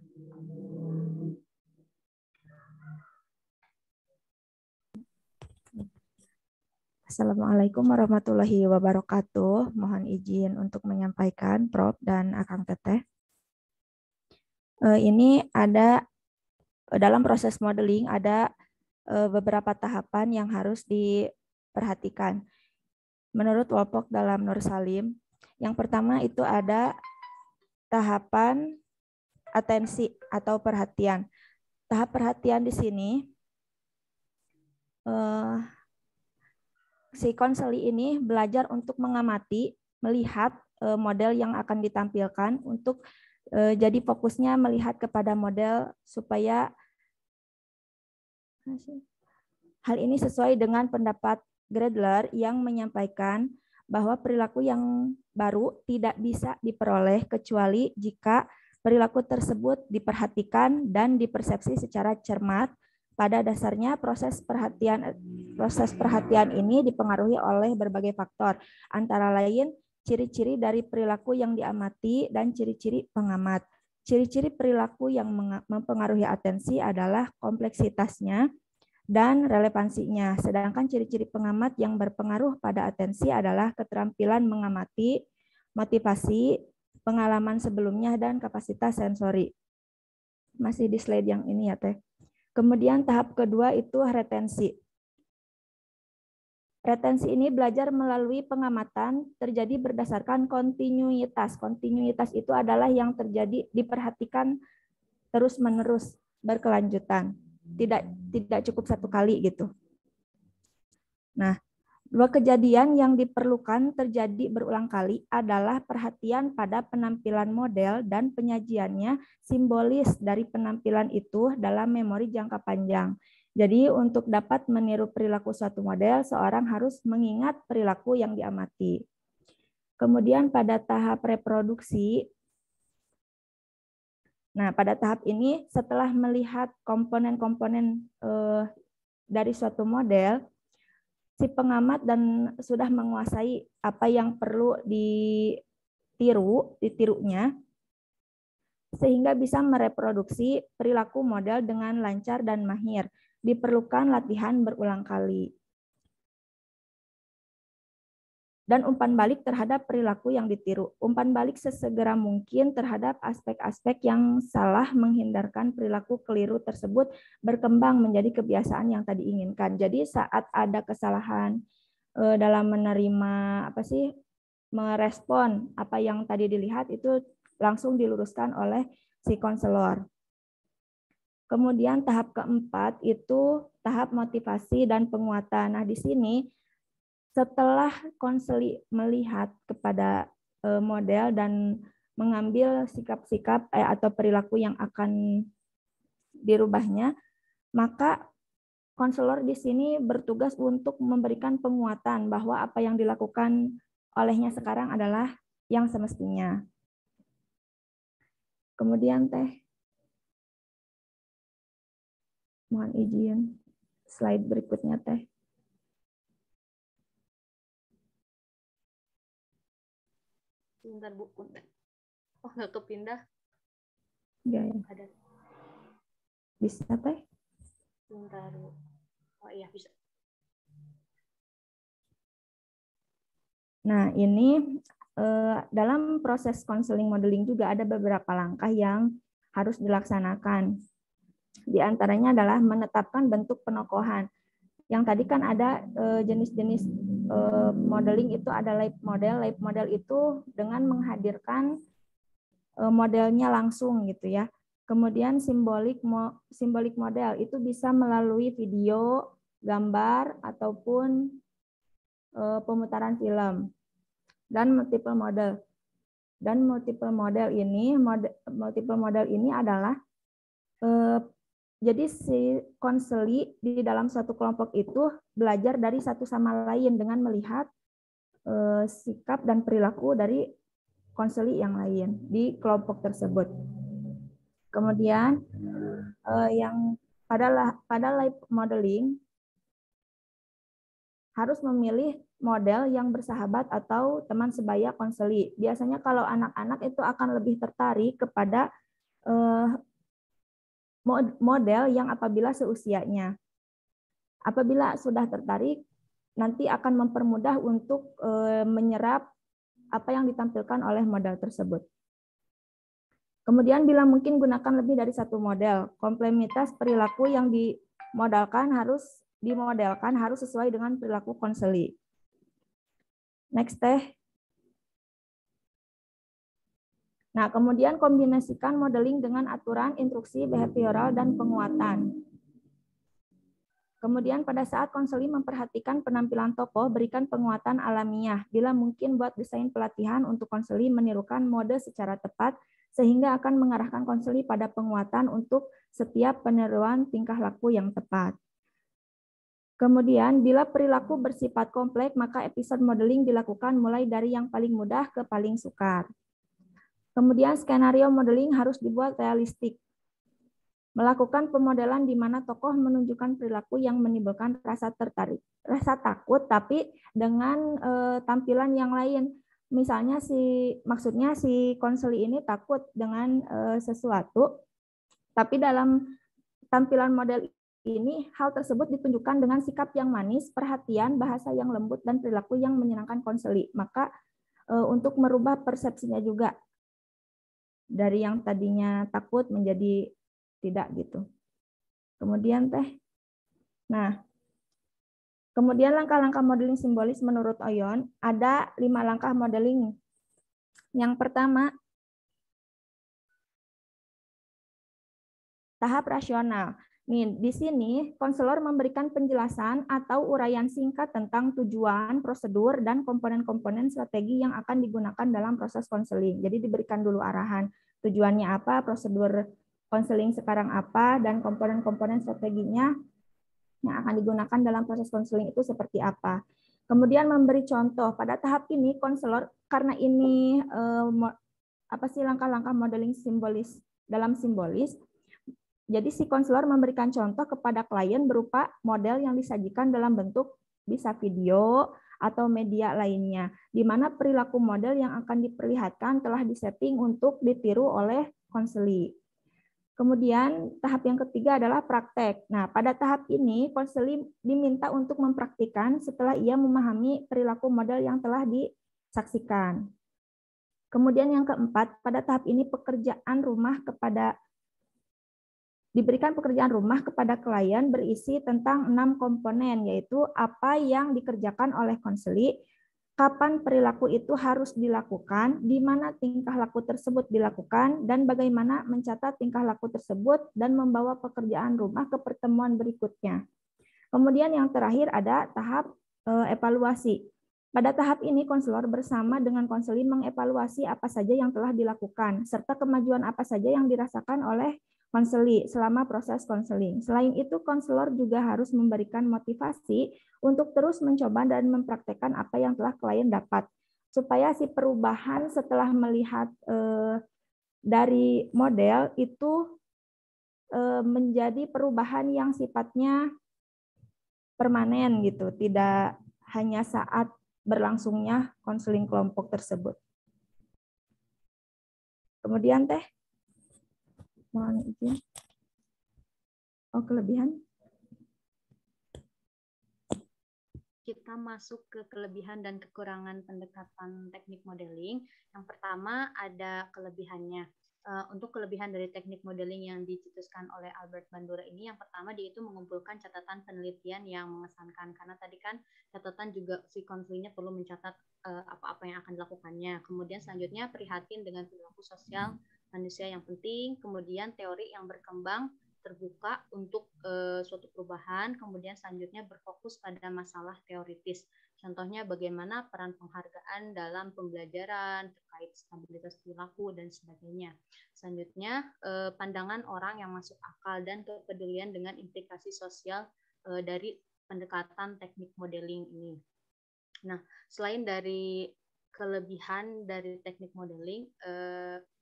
Assalamualaikum warahmatullahi wabarakatuh. Mohon izin untuk menyampaikan Prof dan Akang Teteh. Ini ada dalam proses modeling ada beberapa tahapan yang harus diperhatikan. Menurut Wolfok dalam Nur Salim, yang pertama itu ada tahapan atensi atau perhatian. Tahap perhatian di sini si konseli ini belajar untuk mengamati, melihat model yang akan ditampilkan untuk jadi fokusnya melihat kepada model supaya hal ini sesuai dengan pendapat Gredler yang menyampaikan bahwa perilaku yang baru tidak bisa diperoleh kecuali jika perilaku tersebut diperhatikan dan dipersepsi secara cermat. Pada dasarnya proses perhatian ini dipengaruhi oleh berbagai faktor, antara lain ciri-ciri dari perilaku yang diamati dan ciri-ciri pengamat. Ciri-ciri perilaku yang mempengaruhi atensi adalah kompleksitasnya dan relevansinya, sedangkan ciri-ciri pengamat yang berpengaruh pada atensi adalah keterampilan mengamati, motivasi, pengalaman sebelumnya, dan kapasitas sensori. Masih di slide yang ini ya Teh. Kemudian tahap kedua itu retensi. Retensi ini belajar melalui pengamatan terjadi berdasarkan kontinuitas. Kontinuitas itu adalah yang terjadi diperhatikan terus-menerus berkelanjutan. Tidak cukup satu kali gitu. Nah, dua kejadian yang diperlukan terjadi berulang kali adalah perhatian pada penampilan model dan penyajiannya simbolis dari penampilan itu dalam memori jangka panjang. Jadi untuk dapat meniru perilaku suatu model, seorang harus mengingat perilaku yang diamati. Kemudian pada tahap reproduksi, nah pada tahap ini setelah melihat komponen-komponen dari suatu model, si pengamat dan sudah menguasai apa yang perlu ditirunya, sehingga bisa mereproduksi perilaku model dengan lancar dan mahir. Diperlukan latihan berulang kali. Dan umpan balik terhadap perilaku yang ditiru. Umpan balik sesegera mungkin terhadap aspek-aspek yang salah, menghindarkan perilaku keliru tersebut berkembang menjadi kebiasaan yang tadi inginkan. Jadi saat ada kesalahan dalam menerima merespon apa yang tadi dilihat, itu langsung diluruskan oleh si konselor. Kemudian tahap keempat itu tahap motivasi dan penguatan. Nah, di sini setelah konseli melihat kepada model dan mengambil sikap-sikap atau perilaku yang akan dirubahnya, maka konselor di sini bertugas untuk memberikan penguatan bahwa apa yang dilakukan olehnya sekarang adalah yang semestinya. Kemudian mohon izin, slide berikutnya Bentar Bu, bentar. Oh, nggak kepindah? Enggak ya? Ada. Bisa Bentar Bu. Oh iya, bisa. Nah, ini dalam proses konseling modeling juga ada beberapa langkah yang harus dilaksanakan. Di antaranya adalah menetapkan bentuk penokohan. Yang tadi kan ada jenis-jenis modeling itu ada live model. Live model itu dengan menghadirkan modelnya langsung gitu ya. Kemudian simbolik model itu bisa melalui video, gambar ataupun pemutaran film. Dan multiple model. Dan multiple model ini adalah jadi si konseli di dalam suatu kelompok itu belajar dari satu sama lain dengan melihat sikap dan perilaku dari konseli yang lain di kelompok tersebut. Kemudian yang pada live modeling harus memilih model yang bersahabat atau teman sebaya konseli. Biasanya kalau anak-anak itu akan lebih tertarik kepada model yang apabila seusianya. Apabila sudah tertarik, nanti akan mempermudah untuk menyerap apa yang ditampilkan oleh model tersebut. Kemudian bila mungkin gunakan lebih dari satu model. Komplementas perilaku yang dimodalkan harus sesuai dengan perilaku konseli. Next Nah, kemudian kombinasikan modeling dengan aturan, instruksi, behavioral, dan penguatan. Kemudian pada saat konseli memperhatikan penampilan tokoh, berikan penguatan alamiah. Bila mungkin buat desain pelatihan untuk konseli menirukan mode secara tepat, sehingga akan mengarahkan konseli pada penguatan untuk setiap peniruan tingkah laku yang tepat. Kemudian, bila perilaku bersifat kompleks, maka episode modeling dilakukan mulai dari yang paling mudah ke paling sukar. Kemudian skenario modeling harus dibuat realistik. Melakukan pemodelan di mana tokoh menunjukkan perilaku yang menimbulkan rasa rasa takut, tapi dengan tampilan yang lain. Misalnya maksudnya si konseli ini takut dengan sesuatu, tapi dalam tampilan model ini hal tersebut ditunjukkan dengan sikap yang manis, perhatian, bahasa yang lembut, dan perilaku yang menyenangkan konseli. Maka untuk merubah persepsinya juga. Dari yang tadinya takut menjadi tidak gitu. Kemudian nah Kemudian langkah-langkah modeling simbolis menurut Oyon, ada 5 langkah modeling. Yang pertama, tahap rasional. Nih, di sini konselor memberikan penjelasan atau uraian singkat tentang tujuan, prosedur, dan komponen-komponen strategi yang akan digunakan dalam proses konseling. Jadi diberikan dulu arahan tujuannya apa, prosedur konseling sekarang apa, dan komponen-komponen strateginya yang akan digunakan dalam proses konseling itu seperti apa. Kemudian memberi contoh. Pada tahap ini konselor, karena ini apa sih langkah-langkah modeling simbolis dalam simbolis, jadi si konselor memberikan contoh kepada klien berupa model yang disajikan dalam bentuk bisa video atau media lainnya, di mana perilaku model yang akan diperlihatkan telah disetting untuk ditiru oleh konseli. Kemudian tahap yang ketiga adalah praktek. Nah, pada tahap ini konseli diminta untuk mempraktikkan setelah ia memahami perilaku model yang telah disaksikan. Kemudian yang keempat, pada tahap ini diberikan pekerjaan rumah kepada klien berisi tentang 6 komponen, yaitu apa yang dikerjakan oleh konseli, kapan perilaku itu harus dilakukan, di mana tingkah laku tersebut dilakukan, dan bagaimana mencatat tingkah laku tersebut dan membawa pekerjaan rumah ke pertemuan berikutnya. Kemudian yang terakhir ada tahap evaluasi. Pada tahap ini konselor bersama dengan konseli mengevaluasi apa saja yang telah dilakukan, serta kemajuan apa saja yang dirasakan oleh konseli selama proses konseling. Selain itu, konselor juga harus memberikan motivasi untuk terus mencoba dan mempraktekkan apa yang telah klien dapat, supaya si perubahan setelah melihat dari model itu menjadi perubahan yang sifatnya permanen gitu, tidak hanya saat berlangsungnya konseling kelompok tersebut. Kemudian mohon izin. Kelebihan. Kita masuk ke kelebihan dan kekurangan pendekatan teknik modeling. Yang pertama ada kelebihannya. Untuk kelebihan dari teknik modeling yang dicetuskan oleh Albert Bandura ini, yang pertama dia itu mengumpulkan catatan penelitian yang mengesankan, karena tadi kan catatan juga si konselingnya perlu mencatat apa-apa yang akan dilakukannya. Kemudian selanjutnya prihatin dengan perilaku sosial manusia yang penting, kemudian teori yang berkembang terbuka untuk suatu perubahan, kemudian selanjutnya berfokus pada masalah teoritis. Contohnya bagaimana peran penghargaan dalam pembelajaran terkait stabilitas perilaku dan sebagainya. Selanjutnya pandangan orang yang masuk akal dan kepedulian dengan implikasi sosial dari pendekatan teknik modeling ini. Nah, selain dari kelebihan dari teknik modeling,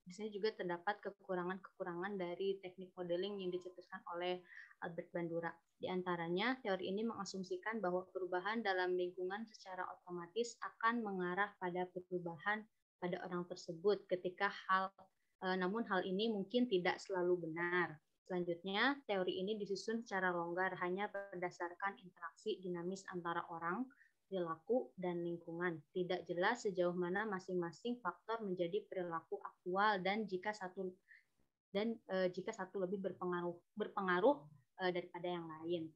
di sini juga terdapat kekurangan-kekurangan dari teknik modeling yang dicetuskan oleh Albert Bandura. Di antaranya, teori ini mengasumsikan bahwa perubahan dalam lingkungan secara otomatis akan mengarah pada perubahan pada orang tersebut ketika namun hal ini mungkin tidak selalu benar. Selanjutnya, teori ini disusun secara longgar hanya berdasarkan interaksi dinamis antara orang, perilaku, dan lingkungan. Tidak jelas sejauh mana masing-masing faktor menjadi perilaku aktual dan jika satu lebih berpengaruh daripada yang lain.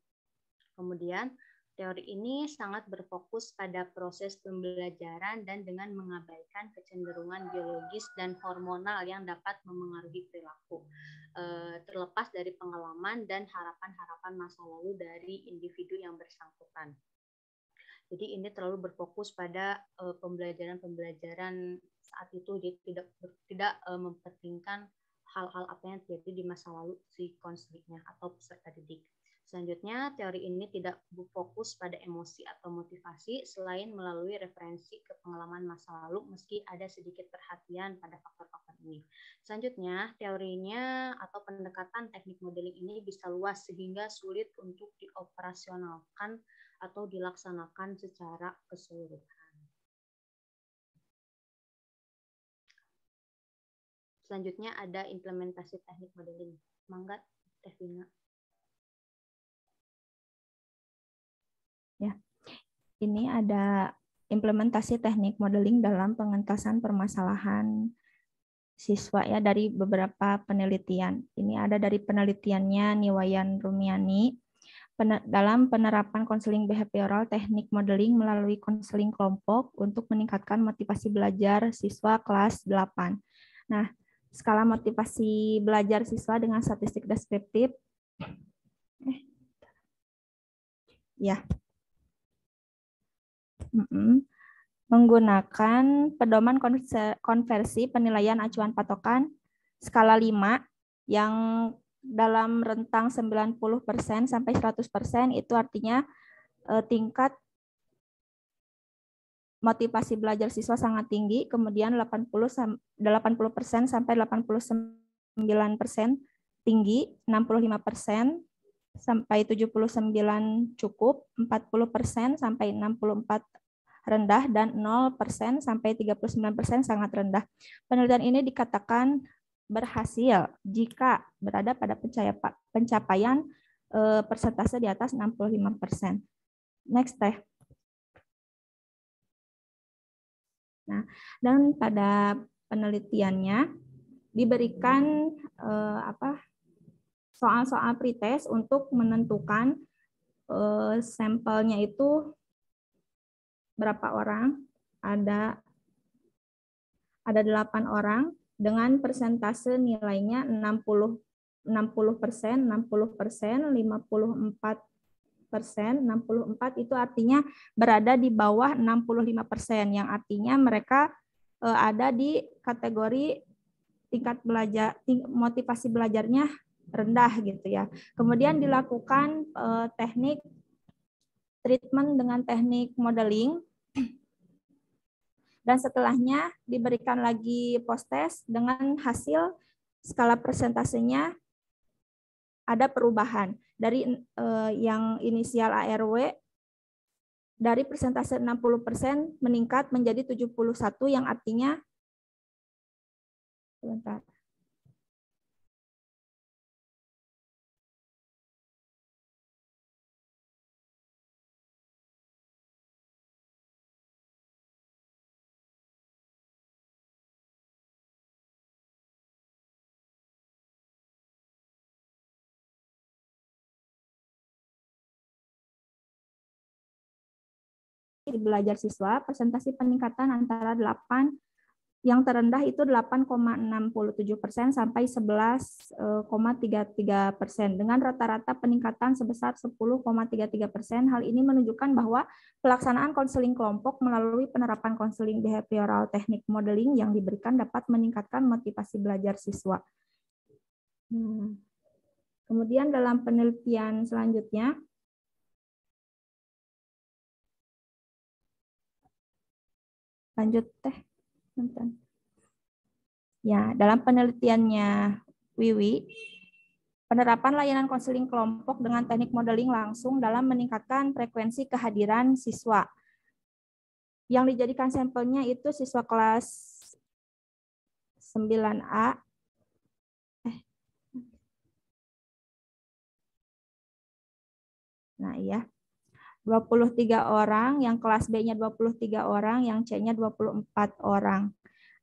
Kemudian, teori ini sangat berfokus pada proses pembelajaran dan dengan mengabaikan kecenderungan biologis dan hormonal yang dapat memengaruhi perilaku, terlepas dari pengalaman dan harapan-harapan masa lalu dari individu yang bersangkutan. Jadi ini terlalu berfokus pada pembelajaran saat itu, dia tidak mempentingkan hal-hal apa yang terjadi di masa lalu si konselingnya atau peserta didik. Selanjutnya, teori ini tidak berfokus pada emosi atau motivasi selain melalui referensi ke pengalaman masa lalu meski ada sedikit perhatian pada faktor-faktor ini. Selanjutnya, teorinya atau pendekatan teknik modeling ini bisa luas sehingga sulit untuk dioperasionalkan atau dilaksanakan secara keseluruhan. Selanjutnya ada implementasi teknik modeling. Mangga, Teh Vina. Ya, ini ada implementasi teknik modeling dalam pengentasan permasalahan siswa ya dari beberapa penelitian. Ini ada dari penelitiannya Niwayan Rumiani. dalam penerapan konseling behavioral teknik modeling melalui konseling kelompok untuk meningkatkan motivasi belajar siswa kelas 8. Nah, skala motivasi belajar siswa dengan statistik deskriptif. Ya. Menggunakan pedoman konversi penilaian acuan patokan skala 5 yang dalam rentang 90% sampai 100%, itu artinya tingkat motivasi belajar siswa sangat tinggi, kemudian 80% sampai 89% tinggi, 65% sampai 79 cukup, 40% sampai 64 rendah, dan 0% sampai 39% sangat rendah. Penelitian ini dikatakan berhasil jika berada pada pencapaian persentase di atas 65%. Next, Teh. Nah, dan pada penelitiannya diberikan soal-soal pretest untuk menentukan sampelnya itu berapa orang. Ada 8 orang dengan persentase nilainya 60%, 60%, 54%, 64 itu artinya berada di bawah 65%, yang artinya mereka ada di kategori tingkat belajar, motivasi belajarnya rendah gitu ya. Kemudian dilakukan teknik treatment dengan teknik modeling, dan setelahnya diberikan lagi post-test dengan hasil skala persentasenya ada perubahan dari yang inisial ARW dari persentase 60% meningkat menjadi 71, yang artinya sebentar. Di belajar siswa, presentasi peningkatan antara 8, yang terendah itu 8,67% sampai 11,33%, dengan rata-rata peningkatan sebesar 10,33%. Hal ini menunjukkan bahwa pelaksanaan konseling kelompok melalui penerapan konseling behavioral teknik modeling yang diberikan dapat meningkatkan motivasi belajar siswa. Kemudian dalam penelitian selanjutnya, lanjut Teh. Ya, dalam penelitiannya Wiwi, penerapan layanan konseling kelompok dengan teknik modeling langsung dalam meningkatkan frekuensi kehadiran siswa. Yang dijadikan sampelnya itu siswa kelas 9A. Nah, iya. 23 orang, yang kelas B-nya 23 orang, yang C-nya 24 orang.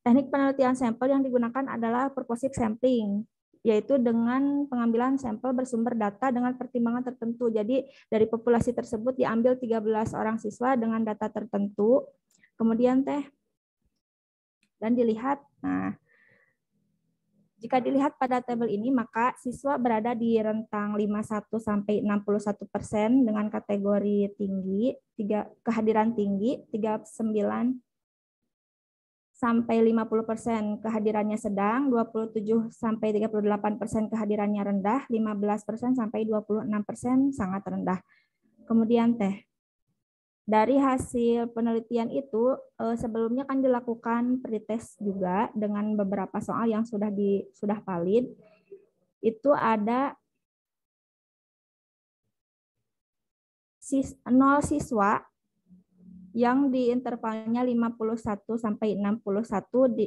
Teknik penelitian sampel yang digunakan adalah purposive sampling, yaitu dengan pengambilan sampel bersumber data dengan pertimbangan tertentu. Jadi dari populasi tersebut diambil 13 orang siswa dengan data tertentu. Kemudian Teh, dan dilihat, nah, jika dilihat pada tabel ini, maka siswa berada di rentang 51 sampai 61% dengan kategori tinggi, kehadiran tinggi, 39 sampai 50% kehadirannya sedang, 27 sampai 38% kehadirannya rendah, 15% sampai 26% sangat rendah. Kemudian Teh, dari hasil penelitian itu sebelumnya kan dilakukan pretest juga dengan beberapa soal yang sudah valid. Itu ada 0 siswa yang di intervalnya 51 sampai 61%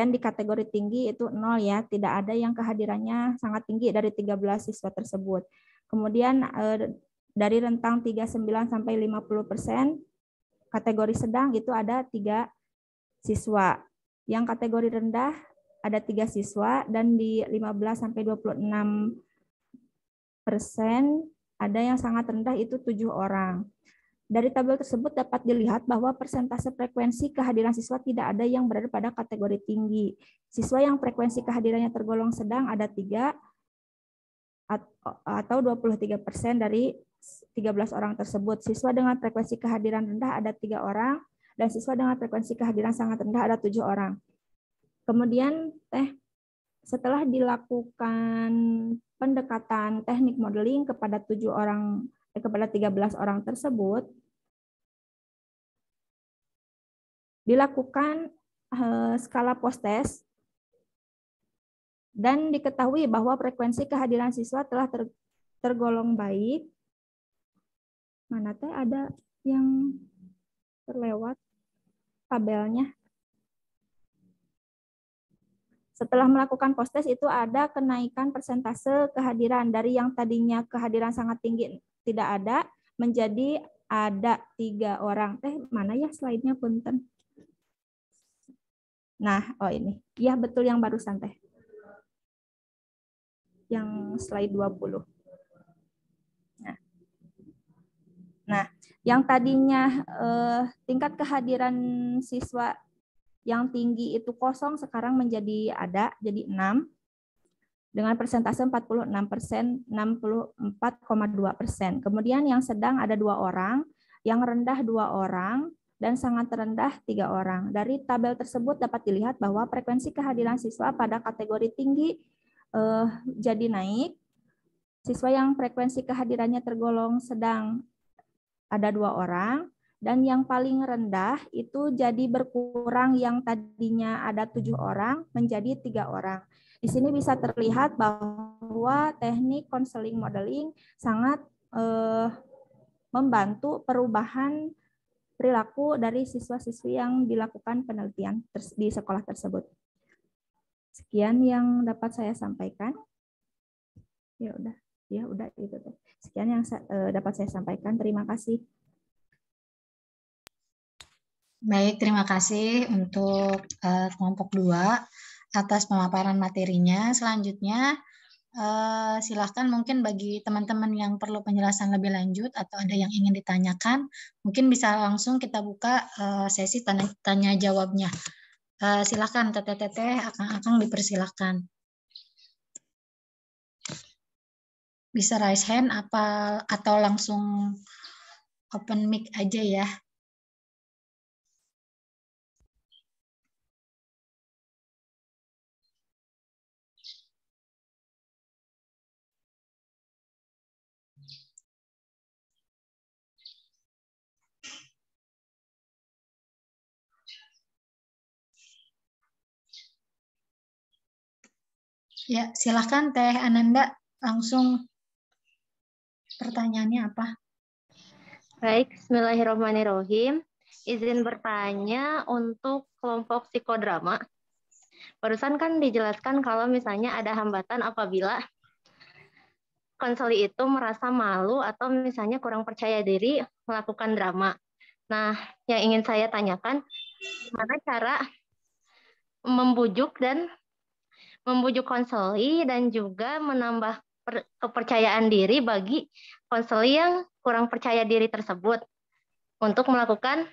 di kategori tinggi itu 0 ya, tidak ada yang kehadirannya sangat tinggi dari 13 siswa tersebut. Kemudian dari rentang 39 sampai 50%, kategori sedang itu ada 3 siswa. Yang kategori rendah ada 3 siswa, dan di 15 sampai 26% ada yang sangat rendah itu 7 orang. Dari tabel tersebut dapat dilihat bahwa persentase frekuensi kehadiran siswa tidak ada yang berada pada kategori tinggi. Siswa yang frekuensi kehadirannya tergolong sedang ada 3 atau 23% dari 13 orang tersebut. Siswa dengan frekuensi kehadiran rendah ada 3 orang dan siswa dengan frekuensi kehadiran sangat rendah ada 7 orang. Kemudian setelah dilakukan pendekatan teknik modeling kepada 13 orang tersebut, dilakukan skala post-test dan diketahui bahwa frekuensi kehadiran siswa telah tergolong baik. Mana ada yang terlewat tabelnya. Setelah melakukan post-test itu ada kenaikan persentase kehadiran dari yang tadinya kehadiran sangat tinggi tidak ada menjadi ada 3 orang. Mana ya slide-nya punten. Nah, ini. Ya betul yang barusan teh. Yang slide 20. Nah, yang tadinya tingkat kehadiran siswa yang tinggi itu kosong sekarang menjadi ada, jadi 6. Dengan persentase 46%, 64,2%. Kemudian yang sedang ada 2 orang, yang rendah 2 orang, dan sangat rendah 3 orang. Dari tabel tersebut dapat dilihat bahwa frekuensi kehadiran siswa pada kategori tinggi jadi naik. Siswa yang frekuensi kehadirannya tergolong sedang ada 2 orang, dan yang paling rendah itu jadi berkurang yang tadinya ada 7 orang menjadi 3 orang. Di sini bisa terlihat bahwa teknik counseling modeling sangat membantu perubahan perilaku dari siswa-siswi yang dilakukan penelitian di sekolah tersebut. Sekian yang dapat saya sampaikan. Ya udah itu deh. Sekian yang dapat saya sampaikan. Terima kasih. Baik, terima kasih untuk kelompok 2 atas pemaparan materinya. Selanjutnya, silahkan mungkin bagi teman-teman yang perlu penjelasan lebih lanjut atau ada yang ingin ditanyakan, mungkin bisa langsung kita buka sesi tanya jawabnya. Silahkan teteh-teteh, akang-akang dipersilahkan. Bisa raise hand atau langsung open mic aja ya. Ya, silahkan Teh Ananda, langsung pertanyaannya apa? Baik, bismillahirrahmanirrahim. Izin bertanya untuk kelompok psikodrama. Barusan kan dijelaskan kalau misalnya ada hambatan apabila konseli itu merasa malu atau misalnya kurang percaya diri melakukan drama. Nah, yang ingin saya tanyakan, gimana cara membujuk konseli dan juga menambah kepercayaan diri bagi konseli yang kurang percaya diri tersebut untuk melakukan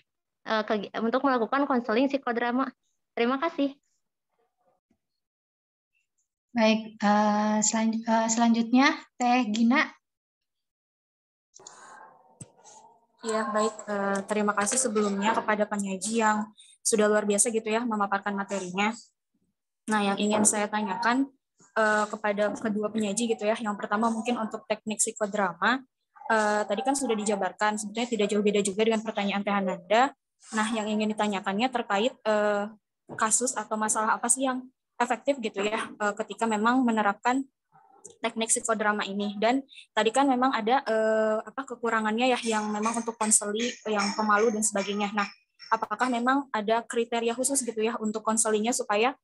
konseling psikodrama. Terima kasih. Baik, selanjutnya Teh Gina. Ya, baik. Terima kasih sebelumnya kepada penyaji yang sudah luar biasa gitu ya memaparkan materinya. Nah, yang ingin saya tanyakan kepada kedua penyaji gitu ya. Yang pertama mungkin untuk teknik psikodrama. Tadi kan sudah dijabarkan, sebetulnya tidak jauh beda juga dengan pertanyaan Teh Ananda. Nah, yang ingin ditanyakannya terkait kasus atau masalah apa sih yang efektif gitu ya ketika memang menerapkan teknik psikodrama ini. Dan tadi kan memang ada kekurangannya ya yang memang untuk konseli yang pemalu dan sebagainya. Nah, apakah memang ada kriteria khusus gitu ya untuk konselinya supaya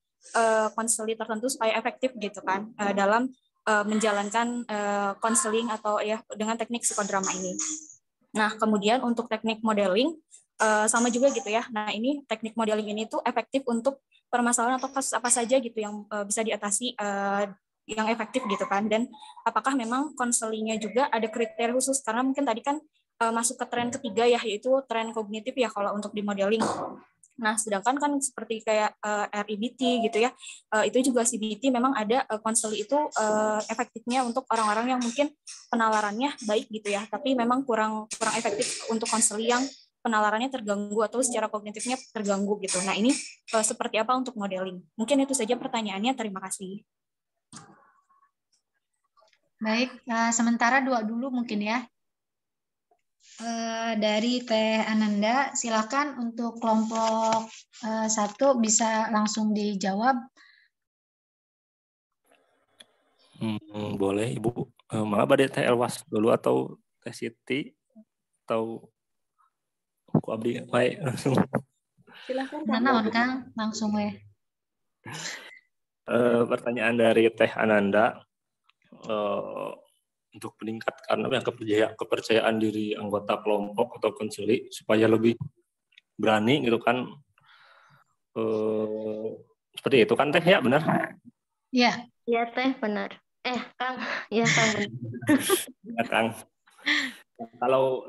konseli tertentu supaya efektif gitu kan dalam menjalankan konseling atau ya dengan teknik psikodrama ini. Nah, kemudian untuk teknik modeling sama juga gitu ya. Nah, ini teknik modeling ini tuh efektif untuk permasalahan atau kasus apa saja gitu yang bisa diatasi yang efektif gitu kan, dan apakah memang konselingnya juga ada kriteria khusus, karena mungkin tadi kan masuk ke tren ketiga ya, yaitu tren kognitif ya kalau untuk di modeling. Nah, sedangkan kan seperti kayak REBT gitu ya, itu juga CBT memang ada konseling itu efektifnya untuk orang-orang yang mungkin penalarannya baik gitu ya, tapi memang kurang efektif untuk konseling yang penalarannya terganggu atau secara kognitifnya terganggu gitu. Nah, ini seperti apa untuk modeling? Mungkin itu saja pertanyaannya, terima kasih. Baik, sementara dua dulu mungkin ya. Dari Teh Ananda, silakan untuk kelompok 1 bisa langsung dijawab. Boleh Ibu. Maaf ada Teh Elwas dulu atau Teh Siti atau aku abdi baik langsung. Silakan Mana Kang, langsung weh. Pertanyaan dari Teh Ananda. Untuk meningkatkan kepercayaan diri anggota kelompok atau konseli supaya lebih berani gitu kan, seperti itu kan Teh ya, benar? Iya. Iya Teh, benar. Kang, ya Kang benar. Ya, Kang. Kalau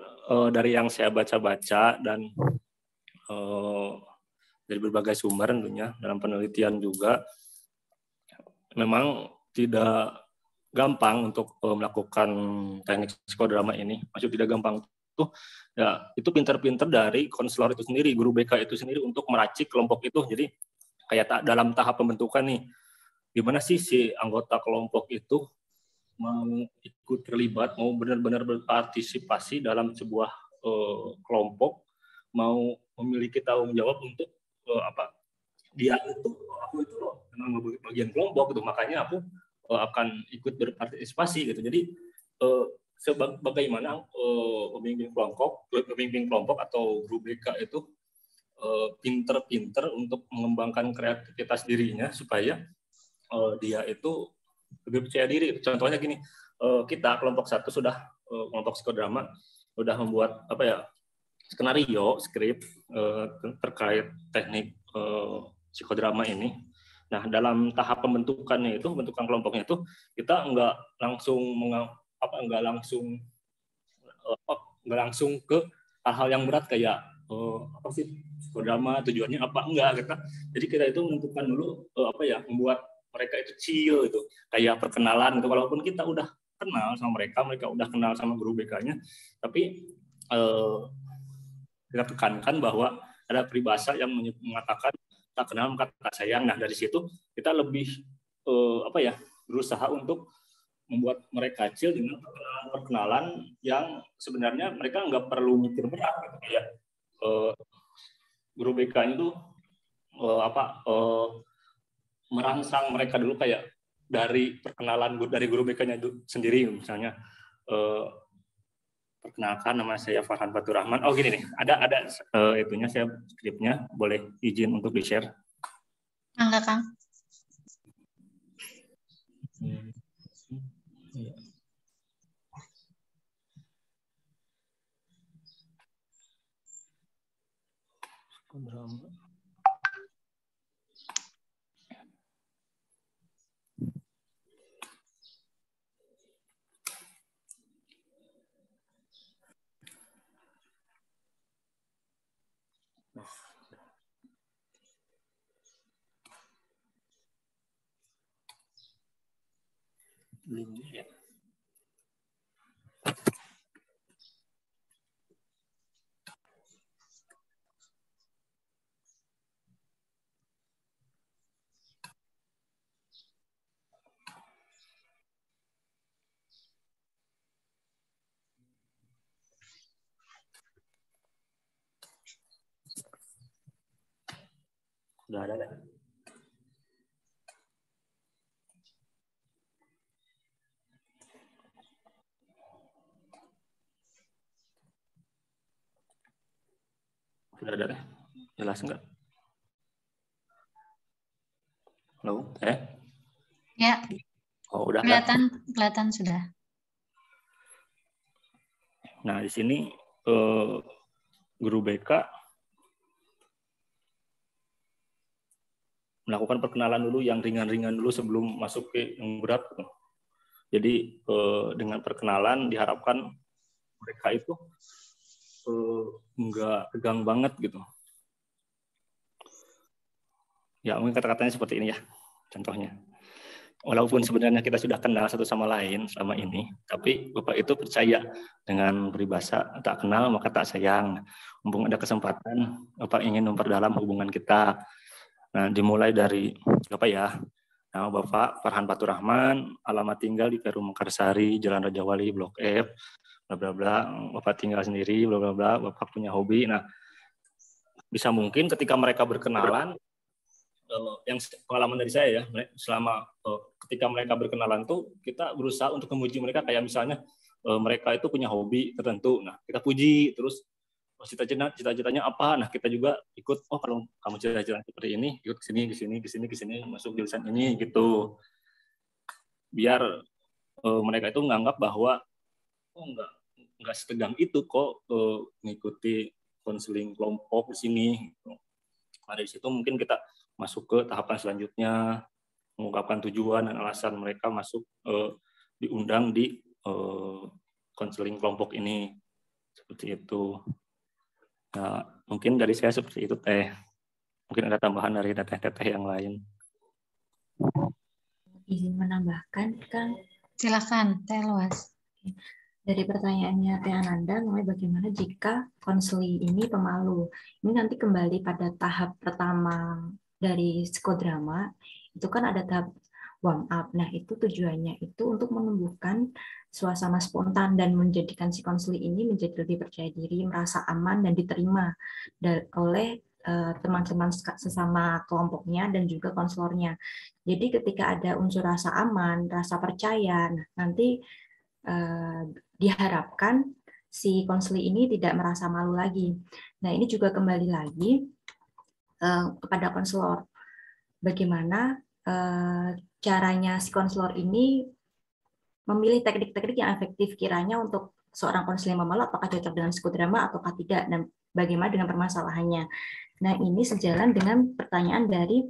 dari yang saya baca-baca dan dari berbagai sumber tentunya dalam penelitian juga, memang tidak gampang untuk melakukan teknik psikodrama ini. Maksud tidak gampang tuh ya, itu pinter-pinter dari konselor itu sendiri, guru BK itu sendiri untuk meracik kelompok itu. Jadi kayak dalam tahap pembentukan nih, gimana sih si anggota kelompok itu mau ikut terlibat, mau benar-benar berpartisipasi dalam sebuah kelompok, mau memiliki tanggung jawab untuk dia itu, aku itu loh memang bagian kelompok gitu, makanya aku akan ikut berpartisipasi gitu. Jadi bagaimana pemimpin kelompok atau guru BK itu pinter-pinter untuk mengembangkan kreativitas dirinya supaya dia itu lebih percaya diri. Contohnya gini, kita kelompok 1 sudah kelompok psikodrama sudah membuat skenario, skrip terkait teknik psikodrama ini. Nah, dalam tahap pembentukan kelompoknya itu kita nggak langsung ke hal-hal yang berat kayak apa sih psikodrama, tujuannya apa, enggak kita. Jadi kita itu menentukan dulu membuat mereka itu chill itu, kayak perkenalan gitu. Walaupun kita udah kenal sama mereka udah kenal sama guru BK-nya, tapi kita tekankan bahwa ada peribahasa yang mengatakan tak kenal maka tak sayang. Nah, dari situ kita lebih berusaha untuk membuat mereka chill dengan perkenalan yang sebenarnya mereka nggak perlu mikir berat gitu. Kayak guru BK itu merangsang mereka dulu kayak dari perkenalan dari guru BK-nya itu sendiri, misalnya perkenalkan, nama saya Farhan Fatur Rahman. Oh gini nih, ada itunya, saya skripnya, boleh izin untuk di-share? Enggak, Kang. Ya. Sudah ada kan? Sudah ada kan? Jelas enggak? Halo, Ya. Oh, udah kelihatan sudah. Nah, di sini guru BK melakukan perkenalan dulu yang ringan-ringan dulu sebelum masuk ke yang berat. Jadi dengan perkenalan diharapkan mereka itu nggak tegang banget gitu. Ya mungkin kata-katanya seperti ini ya, contohnya. Walaupun sebenarnya kita sudah kenal satu sama lain selama ini, tapi Bapak itu percaya dengan peribahasa tak kenal maka tak sayang. Mumpung ada kesempatan, Bapak ingin memperdalam hubungan kita. Nah, dimulai dari apa ya? Nama Bapak Farhan Fatur Rahman, alamat tinggal di Perum Mekarsari, Jalan Raja Wali, Blok F, bla bla bla. Bapak tinggal sendiri, bla bla bla. Bapak punya hobi. Nah, bisa mungkin ketika mereka berkenalan, yang pengalaman dari saya ya, selama ketika mereka berkenalan tuh kita berusaha untuk memuji mereka, kayak misalnya mereka itu punya hobi tertentu, nah kita puji, terus cita-citanya apa, nah kita juga ikut, oh kalau kamu cita-cita seperti ini, ikut kesini, masuk jurusan ini gitu, biar mereka itu menganggap bahwa oh enggak setegang itu kok mengikuti konseling kelompok di sini. Nah, dari situ mungkin kita masuk ke tahapan selanjutnya, mengungkapkan tujuan dan alasan mereka masuk diundang di konseling kelompok ini, seperti itu. Nah, mungkin dari saya seperti itu Teh. Mungkin ada tambahan dari teteh-teteh yang lain. Izin menambahkan, Kang. Silakan, Teh Elwas. Dari pertanyaannya Teh Ananda, mengenai bagaimana jika konseli ini pemalu. Ini nanti kembali pada tahap pertama dari psikodrama, itu kan ada tahap warm up. Nah, itu tujuannya itu untuk menumbuhkan suasana spontan dan menjadikan si konseli ini menjadi lebih percaya diri, merasa aman dan diterima oleh teman-teman sesama kelompoknya dan juga konselornya. Jadi ketika ada unsur rasa aman, rasa percaya, nah, nanti diharapkan si konseli ini tidak merasa malu lagi. Nah, ini juga kembali lagi kepada konselor. Bagaimana caranya si konselor ini memilih teknik-teknik yang efektif kiranya untuk seorang konselor yang pemalu, apakah cocok dengan psikodrama ataukah tidak, dan bagaimana dengan permasalahannya. Nah, ini sejalan dengan pertanyaan dari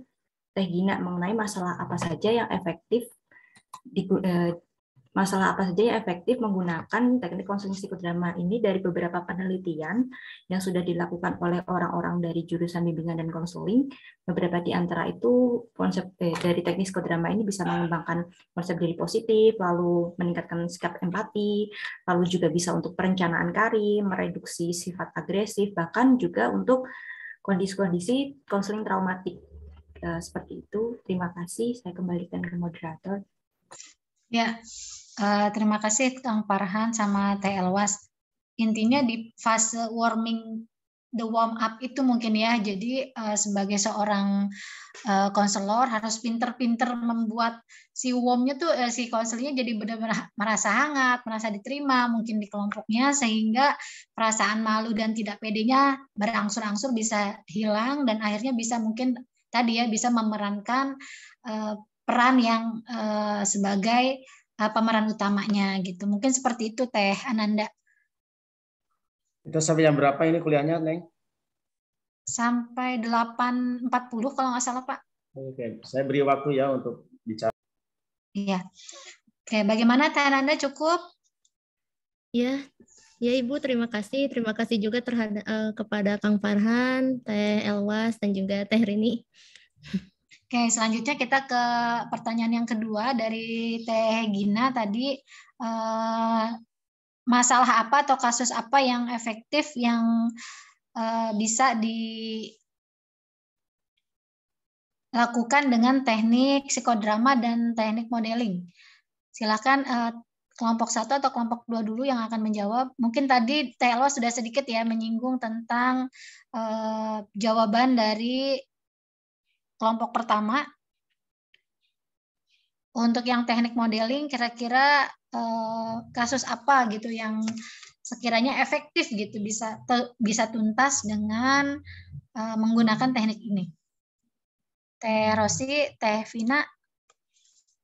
Teh Gina mengenai masalah apa saja yang efektif menggunakan teknik konseling psikodrama ini. Dari beberapa penelitian yang sudah dilakukan oleh orang-orang dari jurusan bimbingan dan konseling, beberapa di antara itu konsep dari teknik psikodrama ini bisa mengembangkan konsep diri positif, lalu meningkatkan sikap empati, lalu juga bisa untuk perencanaan karir, mereduksi sifat agresif, bahkan juga untuk kondisi-kondisi konseling traumatik. Seperti itu. Terima kasih. Saya kembalikan ke moderator. Ya, terima kasih Kang Farhan sama Teh Elwas. Intinya di fase the warm up itu mungkin ya, jadi sebagai seorang konselor harus pinter-pinter membuat si warmnya tuh, si konselnya jadi benar-benar merasa hangat, merasa diterima mungkin di kelompoknya, sehingga perasaan malu dan tidak pedenya berangsur-angsur bisa hilang, dan akhirnya bisa mungkin tadi ya, bisa memerankan peran yang sebagai pemeran utamanya gitu. Mungkin seperti itu Teh Ananda. Itu sampai jam berapa ini kuliahnya, Neng? Sampai 8.40 kalau nggak salah, Pak. Oke, saya beri waktu ya untuk bicara. Iya. Oke, bagaimana Teh Ananda, cukup? Ya, Ibu, terima kasih. Terima kasih juga kepada Kang Farhan, Teh Elwas, dan juga Teh Rini. Oke, selanjutnya kita ke pertanyaan yang kedua dari Teh Gina tadi. Masalah apa atau kasus apa yang efektif yang bisa dilakukan dengan teknik psikodrama dan teknik modeling? Silakan kelompok 1 atau kelompok 2 dulu yang akan menjawab. Mungkin tadi Teh Elwas sudah sedikit ya menyinggung tentang jawaban dari kelompok pertama. Untuk yang teknik modeling, kira-kira kasus apa gitu yang sekiranya efektif gitu bisa tuntas dengan menggunakan teknik ini? Teh Rosi, Teh Vina,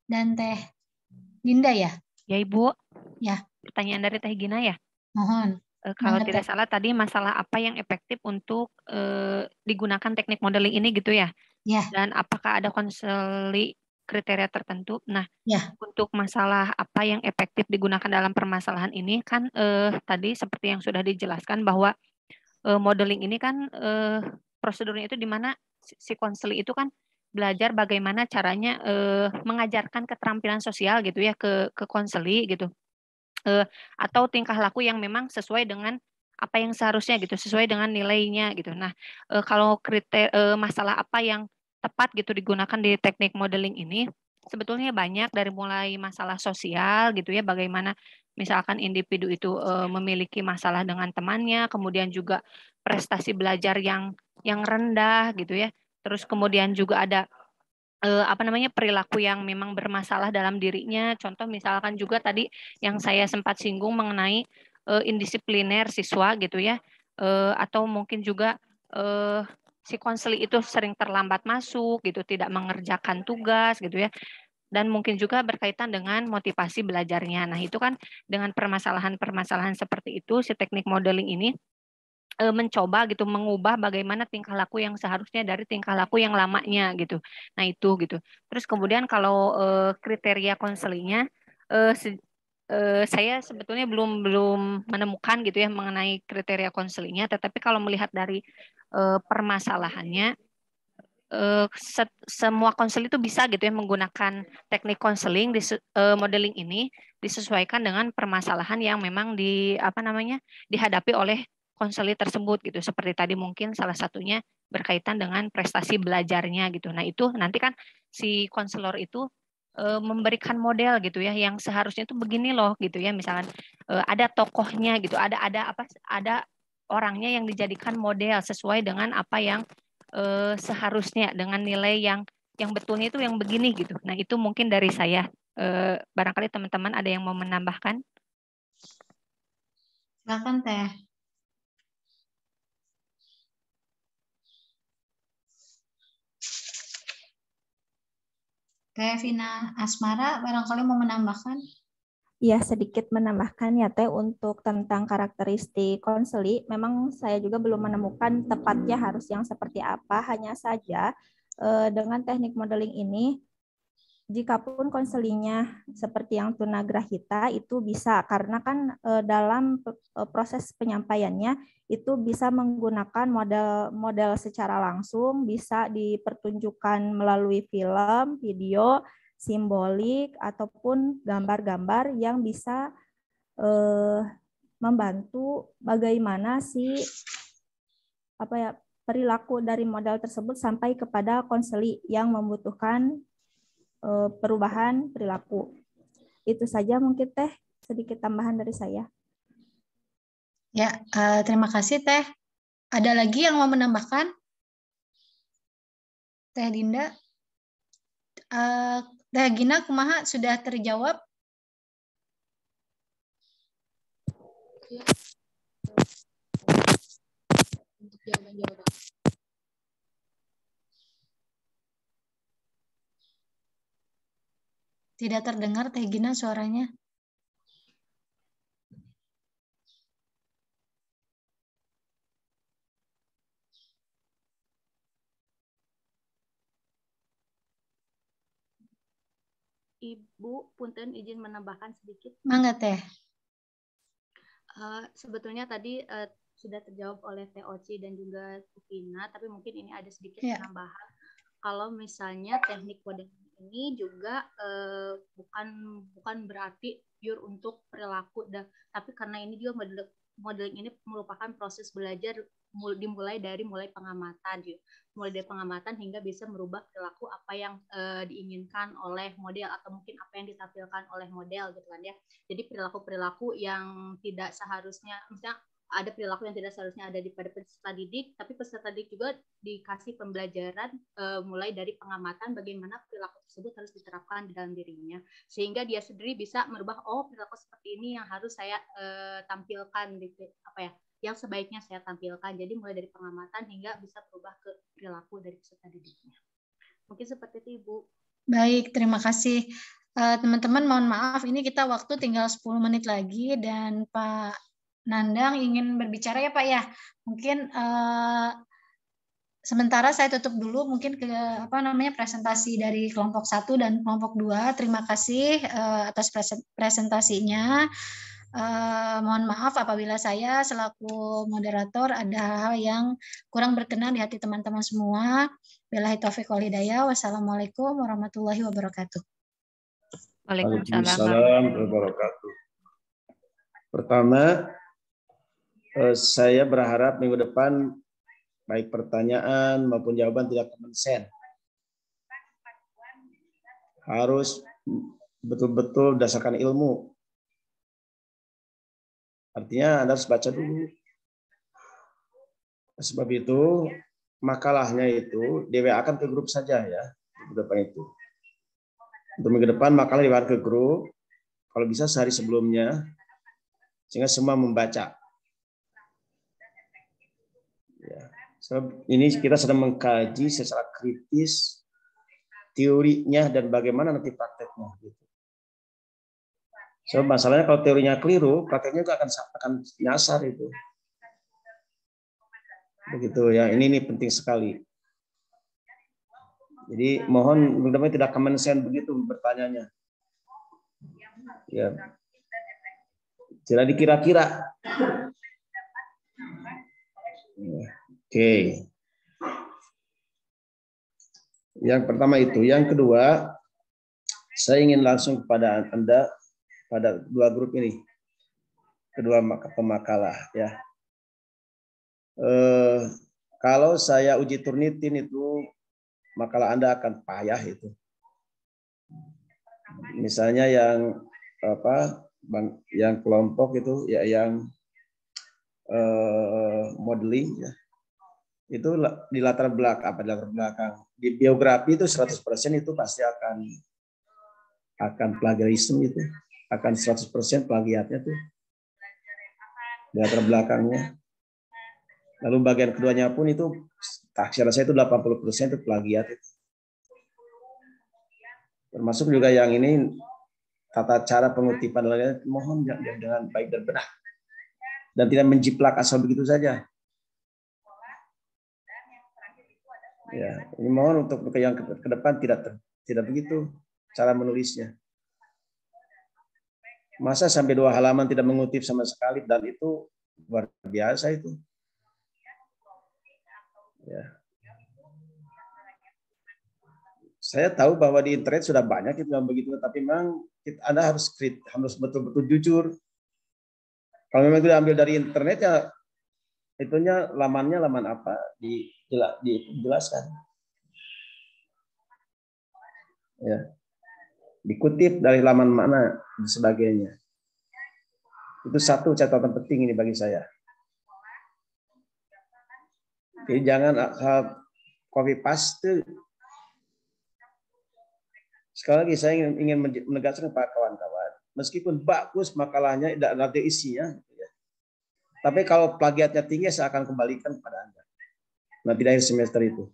dan Teh Dinda ya? Ya Ibu. Ya. Pertanyaan dari Teh Gina ya? Mohon. Kalau tidak salah tadi masalah apa yang efektif untuk digunakan teknik modeling ini gitu ya? Dan apakah ada konseli kriteria tertentu? Nah, untuk masalah apa yang efektif digunakan dalam permasalahan ini kan tadi seperti yang sudah dijelaskan bahwa modeling ini kan prosedurnya itu di mana si konseli itu kan belajar bagaimana caranya mengajarkan keterampilan sosial gitu ya ke konseli gitu, atau tingkah laku yang memang sesuai dengan apa yang seharusnya gitu, sesuai dengan nilainya gitu. Nah, kalau masalah apa yang tepat gitu digunakan di teknik modeling ini, sebetulnya banyak, dari mulai masalah sosial gitu ya, bagaimana misalkan individu itu memiliki masalah dengan temannya, kemudian juga prestasi belajar yang rendah gitu ya. Terus kemudian juga ada perilaku yang memang bermasalah dalam dirinya. Contoh misalkan juga tadi yang saya sempat singgung mengenai indisipliner siswa gitu ya, atau mungkin juga si konseli itu sering terlambat masuk gitu, tidak mengerjakan tugas gitu ya, dan mungkin juga berkaitan dengan motivasi belajarnya. Nah, itu kan dengan permasalahan-permasalahan seperti itu, si teknik modeling ini mencoba gitu mengubah bagaimana tingkah laku yang seharusnya dari tingkah laku yang lamanya gitu. Nah, itu gitu. Terus kemudian kalau kriteria konselinya saya sebetulnya belum menemukan gitu ya mengenai kriteria konselinya, tetapi kalau melihat dari permasalahannya, semua konseling itu bisa gitu ya menggunakan teknik konseling di modeling ini disesuaikan dengan permasalahan yang memang dihadapi oleh konseli tersebut gitu. Seperti tadi mungkin salah satunya berkaitan dengan prestasi belajarnya gitu. Nah, itu nanti kan si konselor itu memberikan model gitu ya yang seharusnya itu begini loh gitu ya. Misalkan ada tokohnya gitu, ada orangnya yang dijadikan model sesuai dengan apa yang seharusnya, dengan nilai yang betulnya itu yang begini gitu. Nah, itu mungkin dari saya. Barangkali teman-teman ada yang mau menambahkan? Silakan Teh. Teh Vina Asmara, barangkali mau menambahkan? Ya, sedikit menambahkan ya Teh untuk tentang karakteristik konseli. Memang saya juga belum menemukan tepatnya harus yang seperti apa. Hanya saja dengan teknik modeling ini, jikapun konselinya seperti yang tunagrahita itu bisa, karena kan dalam proses penyampaiannya itu bisa menggunakan model secara langsung, bisa dipertunjukkan melalui film, video, simbolik, ataupun gambar-gambar yang bisa membantu bagaimana perilaku dari model tersebut sampai kepada konseli yang membutuhkan perubahan perilaku. Itu saja mungkin Teh, sedikit tambahan dari saya. Ya, terima kasih Teh. Ada lagi yang mau menambahkan? Teh Dinda? Teh Gina, kumaha sudah terjawab? Ya. Untuk jawaban-jawaban. Tidak terdengar Teh Gina suaranya. Ibu, punten izin menambahkan sedikit. Mangga Teh. Sebetulnya tadi sudah terjawab oleh Teh Oci dan juga Vina, tapi mungkin ini ada sedikit penambahan. Kalau misalnya teknik modeling ini juga bukan berarti pure untuk perilaku, tapi karena ini juga modeling ini merupakan proses belajar dimulai dari pengamatan, mulai dari pengamatan hingga bisa merubah perilaku apa yang diinginkan oleh model atau mungkin apa yang ditampilkan oleh model gitu kan ya. Jadi perilaku-perilaku yang tidak seharusnya, misalnya ada perilaku yang tidak seharusnya ada pada peserta didik, tapi peserta didik juga dikasih pembelajaran mulai dari pengamatan bagaimana perilaku tersebut harus diterapkan di dalam dirinya, sehingga dia sendiri bisa merubah, oh perilaku seperti ini yang harus saya tampilkan gitu, yang sebaiknya saya tampilkan. Jadi mulai dari pengamatan hingga bisa berubah ke perilaku dari peserta didiknya. Mungkin seperti itu Ibu. Baik, terima kasih. Teman-teman mohon maaf, ini kita waktu tinggal 10 menit lagi dan Pak Nandang ingin berbicara ya Pak ya. Mungkin sementara saya tutup dulu mungkin ke presentasi dari kelompok 1 dan kelompok 2. Terima kasih atas presentasinya. Mohon maaf apabila saya selaku moderator ada hal yang kurang berkenan di hati teman-teman semua. Billahi taufiq wal hidayah. Wassalamualaikum warahmatullahi wabarakatuh. Waalaikumsalam warahmatullahi wabarakatuh. Pertama, saya berharap minggu depan baik pertanyaan maupun jawaban tidak common sense. Harus betul-betul berdasarkan ilmu. Artinya Anda harus baca dulu. Sebab itu, makalahnya itu di-WA-kan ke grup saja ya. Minggu depan itu. Untuk minggu depan makalah di-WA ke grup. Kalau bisa sehari sebelumnya. Sehingga semua membaca. Ya. Sebab ini kita sedang mengkaji secara kritis teorinya dan bagaimana nanti prakteknya. So, masalahnya kalau teorinya keliru, prakteknya juga akan nyasar itu. Begitu ya, ini penting sekali. Jadi mohon mudah-mudahan tidak common sense begitu bertanyanya. Ya. Tidak dikira-kira. Oke. Yang pertama itu. Yang kedua, saya ingin langsung kepada Anda pada dua grup ini. Kedua pemakalah ya. Kalau saya uji Turnitin itu makalah Anda akan payah itu. Misalnya yang yang kelompok itu ya yang modeling ya. Itu di latar belakang di biografi itu 100% itu pasti akan plagiarisme itu, akan 100% plagiatnya tuh di latar belakangnya. Lalu bagian keduanya pun itu saya rasa itu 80% itu plagiat itu. Termasuk juga yang ini tata cara pengutipan mohon dengan baik dan benar dan tidak menjiplak asal begitu saja. Ya, ini mohon untuk yang ke depan tidak begitu cara menulisnya. Masa sampai 2 halaman tidak mengutip sama sekali dan itu luar biasa itu. Ya. Saya tahu bahwa di internet sudah banyak itu yang begitu, tapi memang Anda harus betul-betul jujur. Kalau memang itu diambil dari internet ya itunya lamannya laman apa dijelaskan. Ya. Dikutip dari laman mana dan sebagainya. Itu satu catatan penting ini bagi saya. Jadi jangan copy paste. Sekali lagi saya ingin menegaskan kepada kawan-kawan, meskipun bagus makalahnya tidak ada isinya, tapi kalau plagiatnya tinggi saya akan kembalikan kepada Anda. Nanti di akhir semester itu.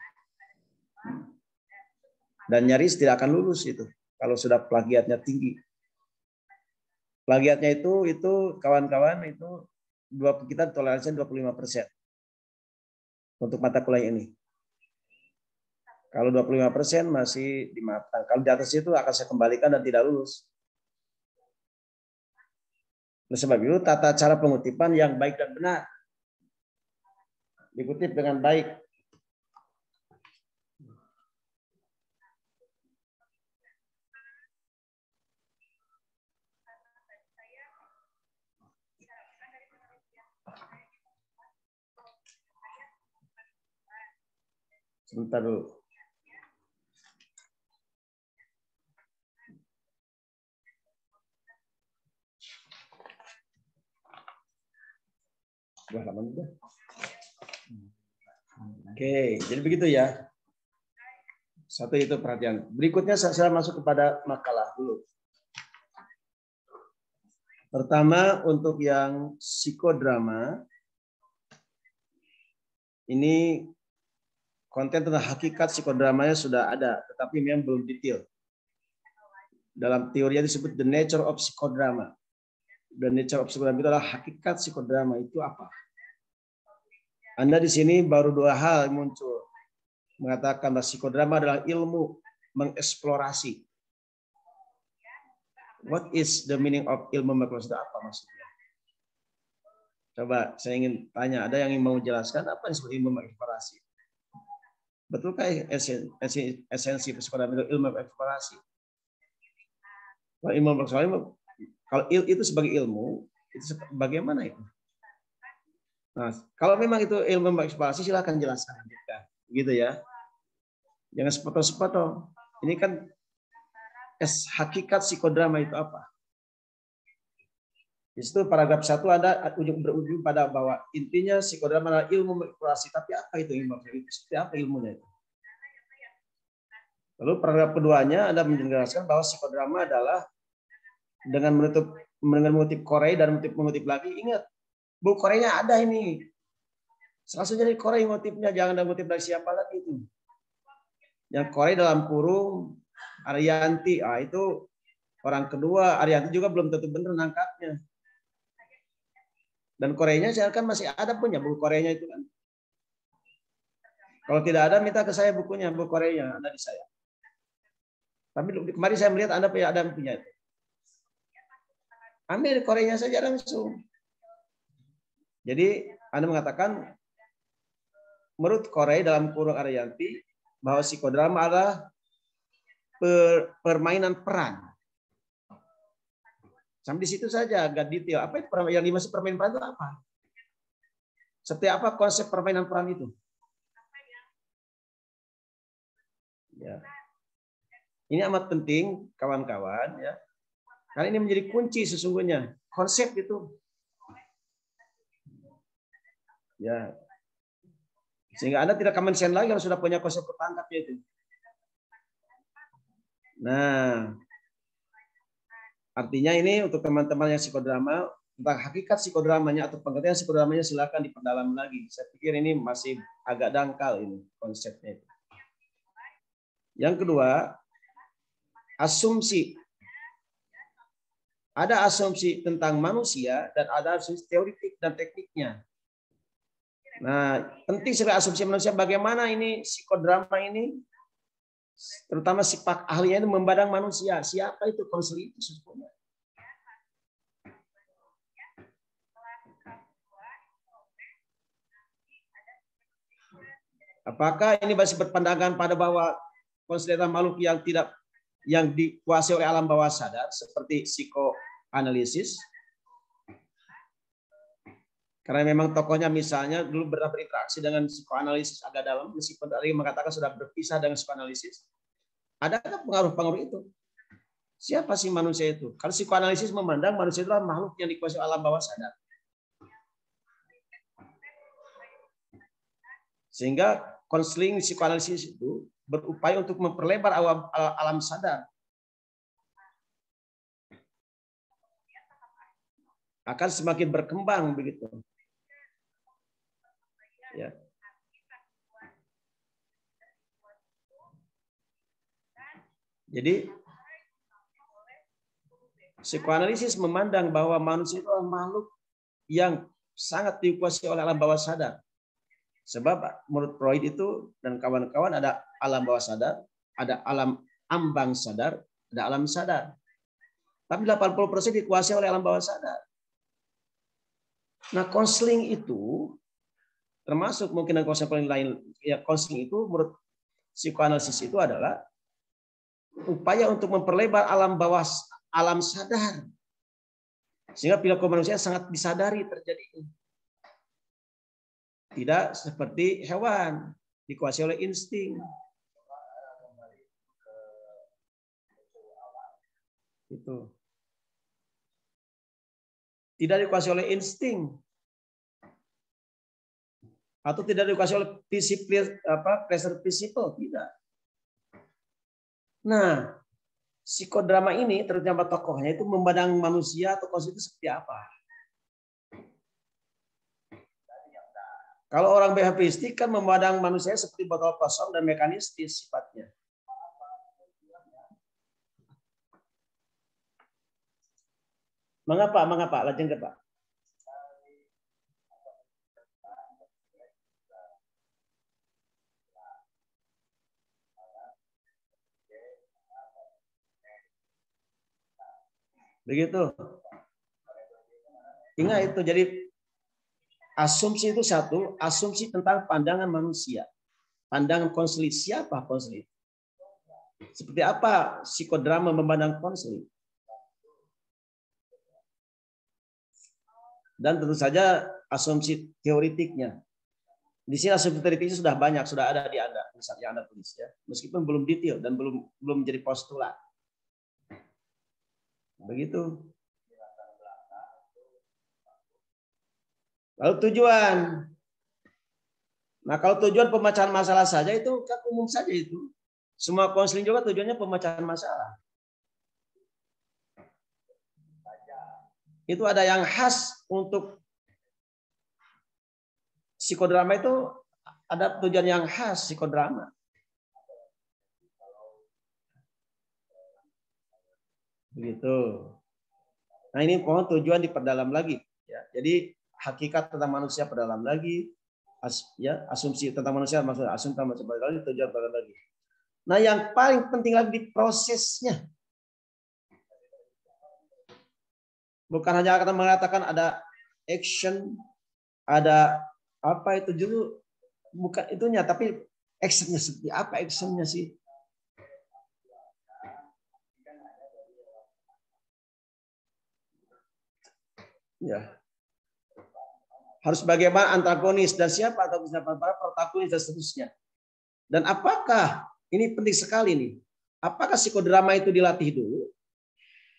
Dan nyaris tidak akan lulus itu kalau sudah plagiatnya tinggi. Plagiatnya itu kawan-kawan itu kita toleransinya 25% untuk mata kuliah ini. Kalau 25% masih dimaafkan. Kalau di atas itu akan saya kembalikan dan tidak lulus. Oleh sebab itu tata cara pengutipan yang baik dan benar. Dikutip dengan baik. Sebentar dulu. Oke, jadi begitu ya. Satu itu perhatian. Berikutnya saya masuk kepada makalah dulu. Pertama untuk yang psikodrama, ini konten tentang hakikat psikodramanya sudah ada, tetapi memang belum detail. Dalam teorinya disebut the nature of psikodrama. The nature of psikodrama itu adalah hakikat psikodrama itu apa? Anda di sini baru 2 hal muncul. mengatakan bahwa psikodrama adalah ilmu mengeksplorasi. What is the meaning of ilmu mengeksplorasi? Apa maksudnya? Coba saya ingin tanya, ada yang mau jelaskan apa yang disebut ilmu mengeksplorasi? Betulkah esensi psikodrama itu ilmu mengeksplorasi? Kalau ilmu mengeksplorasi, kalau itu sebagai ilmu, itu bagaimana itu? Nah, kalau memang itu ilmu mengeksplorasi, silakan jelaskan, gitu ya. Jangan sepotong-sepotong. Ini kan hakikat psikodrama itu apa? Di situ paragraf 1 ada berujung pada bahwa intinya psikodrama adalah ilmu mengeksplorasi. Tapi apa itu ilmu mengeksplorasi? Seperti apa ilmunya itu? Lalu paragraf keduanya ada menjelaskan bahwa psikodrama adalah dengan mengutip Korei dan mengutip lagi. Ingat, buku Korenya ada ini. Langsung jadi Korei ngutipnya, jangan ada ngutip dari siapa lagi itu. Yang Korei dalam kurung Ariyanti, itu orang kedua. Ariyanti juga belum tentu benar nangkapnya. Dan Korenya saya kan masih ada punya buku Korenya itu kan. Kalau tidak ada, minta ke saya bukunya, buku Korenya ada di saya. Tapi kemarin saya melihat Anda punya itu. Ambil Korenya saja langsung. Jadi Anda mengatakan menurut Korei dalam kurung Ariyanti bahwa psikodrama adalah permainan peran. Sampai di situ saja, agak detail. Apa itu yang dimaksud permainan peran itu apa? Seperti apa konsep permainan peran itu? Ya. Ini amat penting, kawan-kawan. Ya. Karena ini menjadi kunci sesungguhnya. Konsep itu. Ya. Sehingga Anda tidak common sense lagi kalau sudah punya konsep tertangkapnya itu. Nah, artinya ini untuk teman-teman yang psikodrama, tentang hakikat psikodramanya atau pengertian psikodramanya silakan diperdalam lagi. Saya pikir ini masih agak dangkal ini konsepnya. Yang kedua, asumsi. Ada asumsi tentang manusia dan ada asumsi teoritik dan tekniknya. Nah, penting sekali asumsi manusia bagaimana ini psikodrama ini, terutama sifat ahlinya itu memandang manusia. Siapa itu konselor itu sebetulnya? Apakah ini masih berpandangan pada bahwa konselor makhluk yang dikuasai oleh alam bawah sadar seperti psikoanalisis? Karena memang tokohnya misalnya dulu pernah berinteraksi dengan psikoanalisis agak dalam, meskipun tadi mengatakan sudah berpisah dengan psikoanalisis. Adakah pengaruh-pengaruh itu? Siapa sih manusia itu? Kalau psikoanalisis memandang manusia itu adalah makhluk yang dikuasai alam bawah sadar. Sehingga konseling psikoanalisis itu berupaya untuk memperlebar alam sadar. Akan semakin berkembang begitu. Ya. Jadi psikoanalisis memandang bahwa manusia itu adalah makhluk yang sangat dikuasai oleh alam bawah sadar. Sebab menurut Freud itu dan kawan-kawan ada alam bawah sadar, ada alam ambang sadar, ada alam sadar. Tapi 80% dikuasai oleh alam bawah sadar. Nah, konseling itu termasuk mungkin konseling lain, ya konseling itu menurut psikoanalisis itu adalah upaya untuk memperlebar alam sadar. Sehingga perilaku manusia sangat disadari terjadi. Tidak seperti hewan dikuasai oleh insting. Itu. Tidak dikuasai oleh insting. Atau tidak dikuasai oleh pleasure principle, tidak. Nah, psikodrama ini terutama tokohnya itu memandang manusia atau konsep itu seperti apa? Kalau orang behavioristik kan memandang manusia seperti botol kosong dan mekanistis sifatnya. Mengapa? Lanjut Pak. Begitu. Ingat itu, jadi asumsi itu satu, asumsi tentang pandangan manusia. Pandangan konseling, siapa konseling? Seperti apa psikodrama memandang konseling? Dan tentu saja asumsi teoritiknya. Di sini asumsi teoritiknya sudah banyak, sudah ada di Anda, yang Anda tulis ya. Meskipun belum detail dan belum menjadi postulat. Begitu. Lalu tujuan. Nah, kalau tujuan pemecahan masalah saja itu kan umum saja itu. Semua konseling juga tujuannya pemecahan masalah. Itu ada yang khas untuk psikodrama, itu ada tujuan yang khas psikodrama. Begitu. Nah, ini mohon tujuan diperdalam lagi ya. Jadi hakikat tentang manusia perdalam lagi, asumsi tentang manusia, maksudnya asumsi tentang manusia perdalam lagi, tujuan perdalam lagi. Nah, yang paling penting lagi di prosesnya. Bukan hanya akan mengatakan ada action, ada apa itu dulu, bukan itunya, tapi actionnya seperti apa actionnya sih? Ya. Harus bagaimana antagonis dan siapa atau siapa para protagonis dan seterusnya. Dan apakah ini penting sekali nih? Apakah psikodrama itu dilatih dulu?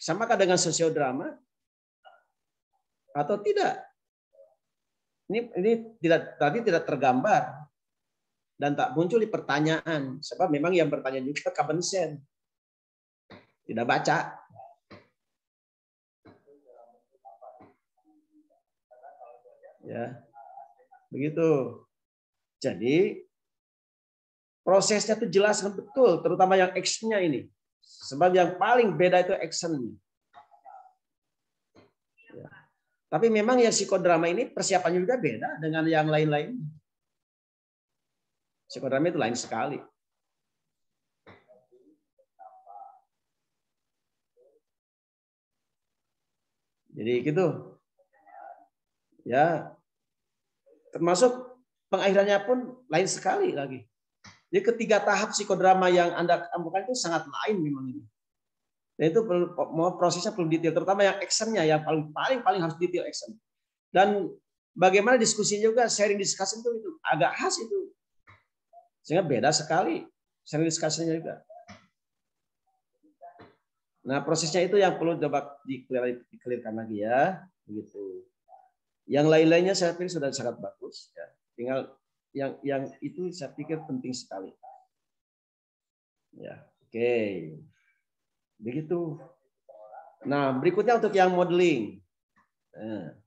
Samakah dengan sosiodrama atau tidak? Ini tidak tergambar dan tak muncul di pertanyaan. Sebab memang yang bertanya juga Kabensen tidak baca. Ya, begitu. Jadi prosesnya itu jelas betul, terutama yang actionnya ini. Sebab yang paling beda itu actionnya. Ya. Tapi memang yang psikodrama ini persiapannya juga beda dengan yang lain-lain. Psikodrama itu lain sekali. Jadi gitu. Ya, termasuk pengakhirannya pun lain sekali lagi. Jadi ketiga tahap psikodrama yang Anda amukan itu sangat lain memang ini. Dan itu prosesnya perlu detail, terutama yang actionnya yang paling harus detail action. Dan bagaimana diskusinya juga, sharing discussion itu agak khas itu. Sehingga beda sekali sharing discussion-nya juga. Nah, prosesnya itu yang perlu coba dikelirkan lagi ya, begitu. Yang lain-lainnya saya pikir sudah sangat bagus ya. Tinggal yang itu saya pikir penting sekali. Ya, oke. Begitu. Nah, berikutnya untuk yang modeling. Nah,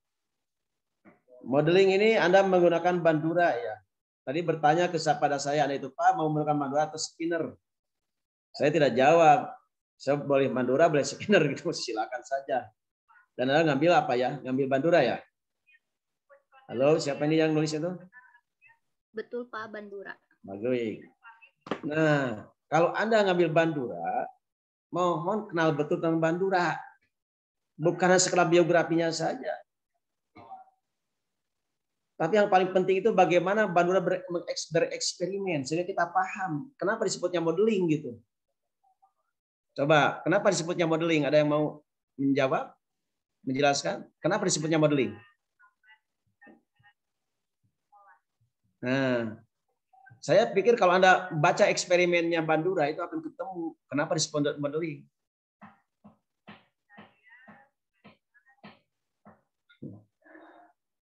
modeling ini Anda menggunakan Bandura ya. Tadi bertanya kepada saya, Anda itu Pak mau menggunakan Bandura atau Skinner? Saya tidak jawab. Saya boleh Bandura, boleh Skinner gitu, silakan saja. Dan Anda ngambil apa ya? Ngambil Bandura ya? Halo, siapa ini yang nulis itu? Betul Pak, Bandura. Bagus. Nah, kalau Anda ngambil Bandura, mohon kenal betul tentang Bandura. Bukan sekedar biografinya saja. Tapi yang paling penting itu bagaimana Bandura bereksperimen. Sehingga kita paham kenapa disebutnya modeling gitu. Coba, kenapa disebutnya modeling? Ada yang mau menjawab? Menjelaskan? Kenapa disebutnya modeling? Nah, saya pikir kalau Anda baca eksperimennya Bandura itu akan ketemu kenapa disebut modeling.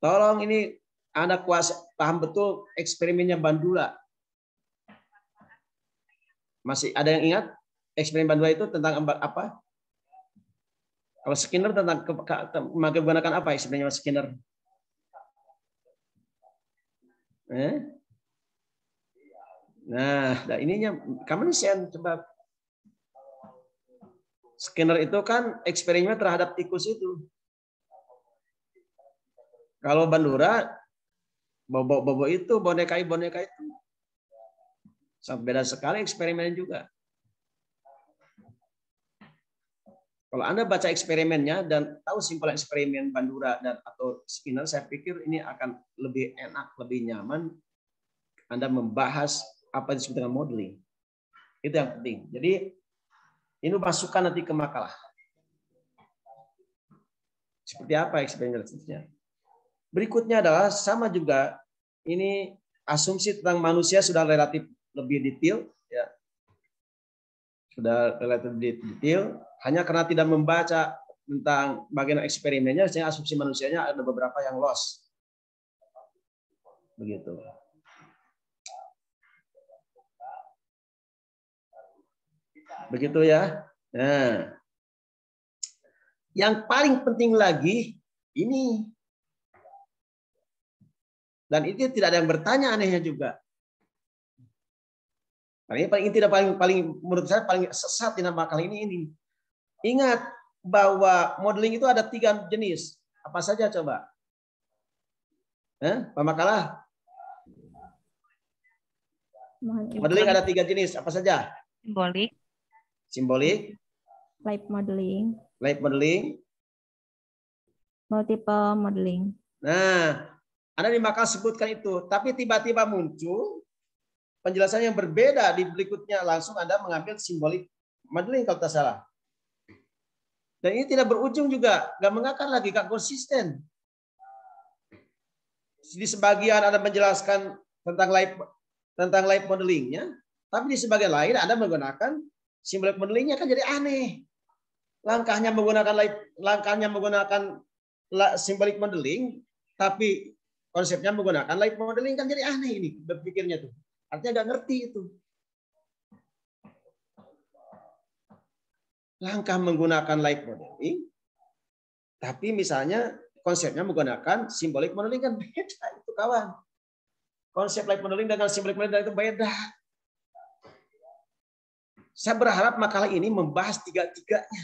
Tolong ini Anda paham betul eksperimennya Bandura. Masih ada yang ingat eksperimen Bandura itu tentang apa? Kalau Skinner tentang menggunakan apa eksperimennya Skinner? Nah, ininya kamu coba. Skinner itu kan eksperimen terhadap tikus itu. Kalau Bandura, bobo itu, boneka itu. Sangat beda sekali eksperimennya juga. Kalau Anda baca eksperimennya dan tahu simpel eksperimen Bandura dan atau Skinner, saya pikir ini akan lebih enak, lebih nyaman Anda membahas apa yang disebut dengan modeling. Itu yang penting. Jadi ini masukkan nanti ke makalah. Seperti apa eksperimen selanjutnya. Berikutnya adalah sama juga, ini asumsi tentang manusia sudah relatif lebih detail, ya. Sudah relatif detail. Hanya karena tidak membaca tentang bagian eksperimennya, sehingga asumsi manusianya ada beberapa yang lost. Begitu. Begitu ya. Nah, yang paling penting lagi ini, dan itu tidak ada yang bertanya anehnya juga. Paling tidak paling menurut saya paling sesat di nama kali ini. Ingat bahwa modeling itu ada 3 jenis. Apa saja coba? Pak Makalah? Modeling ada 3 jenis. Apa saja? Simbolik. Simbolik. Live modeling. Live modeling. Multiple modeling. Nah, Anda di Makalah sebutkan itu. Tapi tiba-tiba muncul penjelasan yang berbeda di berikutnya. Langsung Anda mengambil simbolik modeling kalau tak salah. Dan ini tidak berujung juga, nggak mengakar lagi, nggak konsisten. Di sebagian Anda menjelaskan tentang live modelingnya, tapi di sebagian lain Anda menggunakan simbolik modelingnya, kan jadi aneh. Langkahnya menggunakan simbolik modeling, tapi konsepnya menggunakan live modeling, kan jadi aneh ini berpikirnya tuh. Artinya nggak ngerti itu. Langkah menggunakan live modeling, tapi misalnya konsepnya menggunakan simbolik modeling, kan beda itu kawan. Konsep live modeling dengan simbolik modeling itu beda. Saya berharap makalah ini membahas 3-tiganya.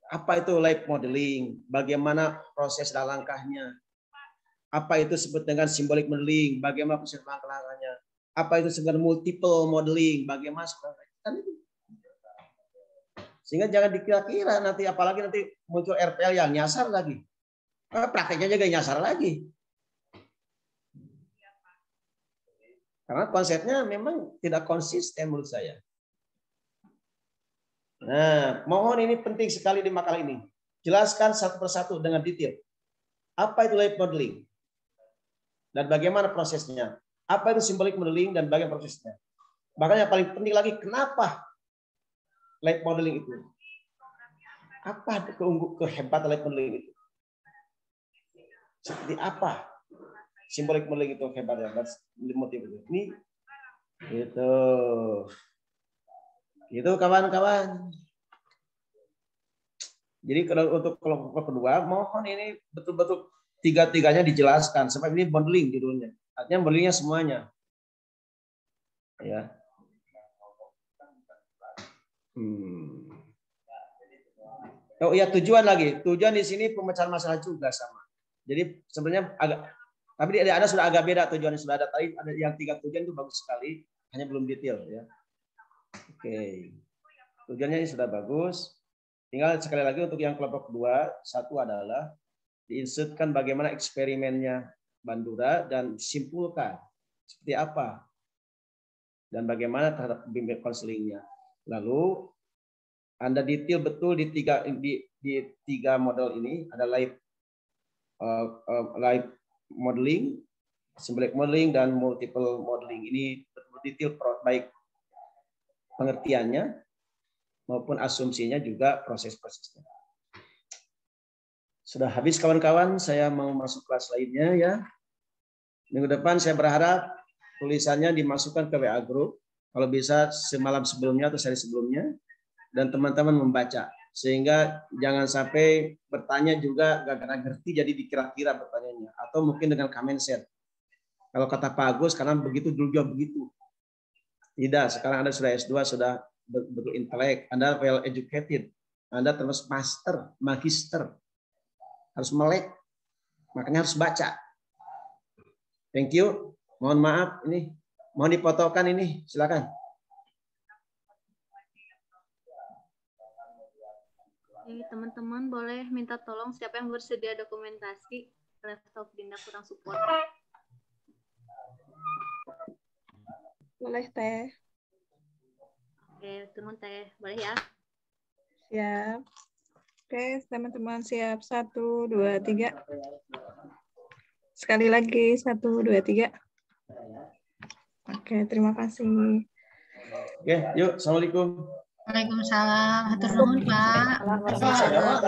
Apa itu live modeling? Bagaimana proses dan langkahnya? Apa itu disebut dengan simbolik modeling? Bagaimana proses langkah-langkahnya? Apa itu sebenarnya multiple modeling? Bagaimana kan itu? Sehingga jangan dikira-kira nanti, apalagi nanti muncul RPL yang nyasar lagi. Prakteknya juga nyasar lagi. Karena konsepnya memang tidak konsisten menurut saya. Nah, mohon ini penting sekali di makalah ini. Jelaskan satu persatu dengan detail. Apa itu live modeling? Dan bagaimana prosesnya? Apa itu simbolik modeling dan bagaimana prosesnya? Bahkan yang paling penting lagi, kenapa live modeling itu? Apa kehebatan live modeling itu? Seperti apa simbolik modeling itu hebatnya? Motif itu. Ini itu kawan-kawan. Jadi kalau untuk kelompok kedua, mohon ini betul-betul 3-tiganya dijelaskan. Sebab ini modeling judulnya. Artinya modelingnya semuanya. Ya. Oh iya, tujuan lagi. Tujuan di sini pemecahan masalah juga sama. Jadi sebenarnya tapi ada sudah agak beda tujuannya, sudah ada tadi ada yang 3 tujuan itu bagus sekali, hanya belum detail ya. Oke. Tujuannya ini sudah bagus. Tinggal sekali lagi untuk yang kelompok kedua, satu adalah diinsertkan bagaimana eksperimennya Bandura dan simpulkan seperti apa dan bagaimana terhadap bimbing konselingnya. Lalu Anda detail betul di tiga model ini, ada live modeling, symbolic modeling, dan multiple modeling. Ini betul detail baik pengertiannya maupun asumsinya juga proses-prosesnya. Sudah habis kawan-kawan, saya mau masuk kelas lainnya ya. Minggu depan saya berharap tulisannya dimasukkan ke WA group, kalau bisa semalam sebelumnya atau sehari sebelumnya, dan teman-teman membaca. Sehingga jangan sampai bertanya juga gak ngerti jadi dikira-kira pertanyaannya. Atau mungkin dengan comment set. Kalau kata Pak Agus, karena begitu dulu juga begitu. Tidak, sekarang Anda sudah S2, sudah betul intelek, Anda well educated, Anda terus master, magister, harus melek, makanya harus baca. Thank you. Mohon maaf, ini mohon difotokan ini, silakan. teman-teman boleh minta tolong siapa yang bersedia dokumentasi, laptop Dinda kurang support. Boleh Teh. Oke, turun Teh, boleh ya? Siap. Oke, teman-teman siap. 1, 2, 3. Sekali lagi, 1, 2, 3. Oke, terima kasih. Oke, yuk. Assalamualaikum. Waalaikumsalam. Hatur nuhun, Pak.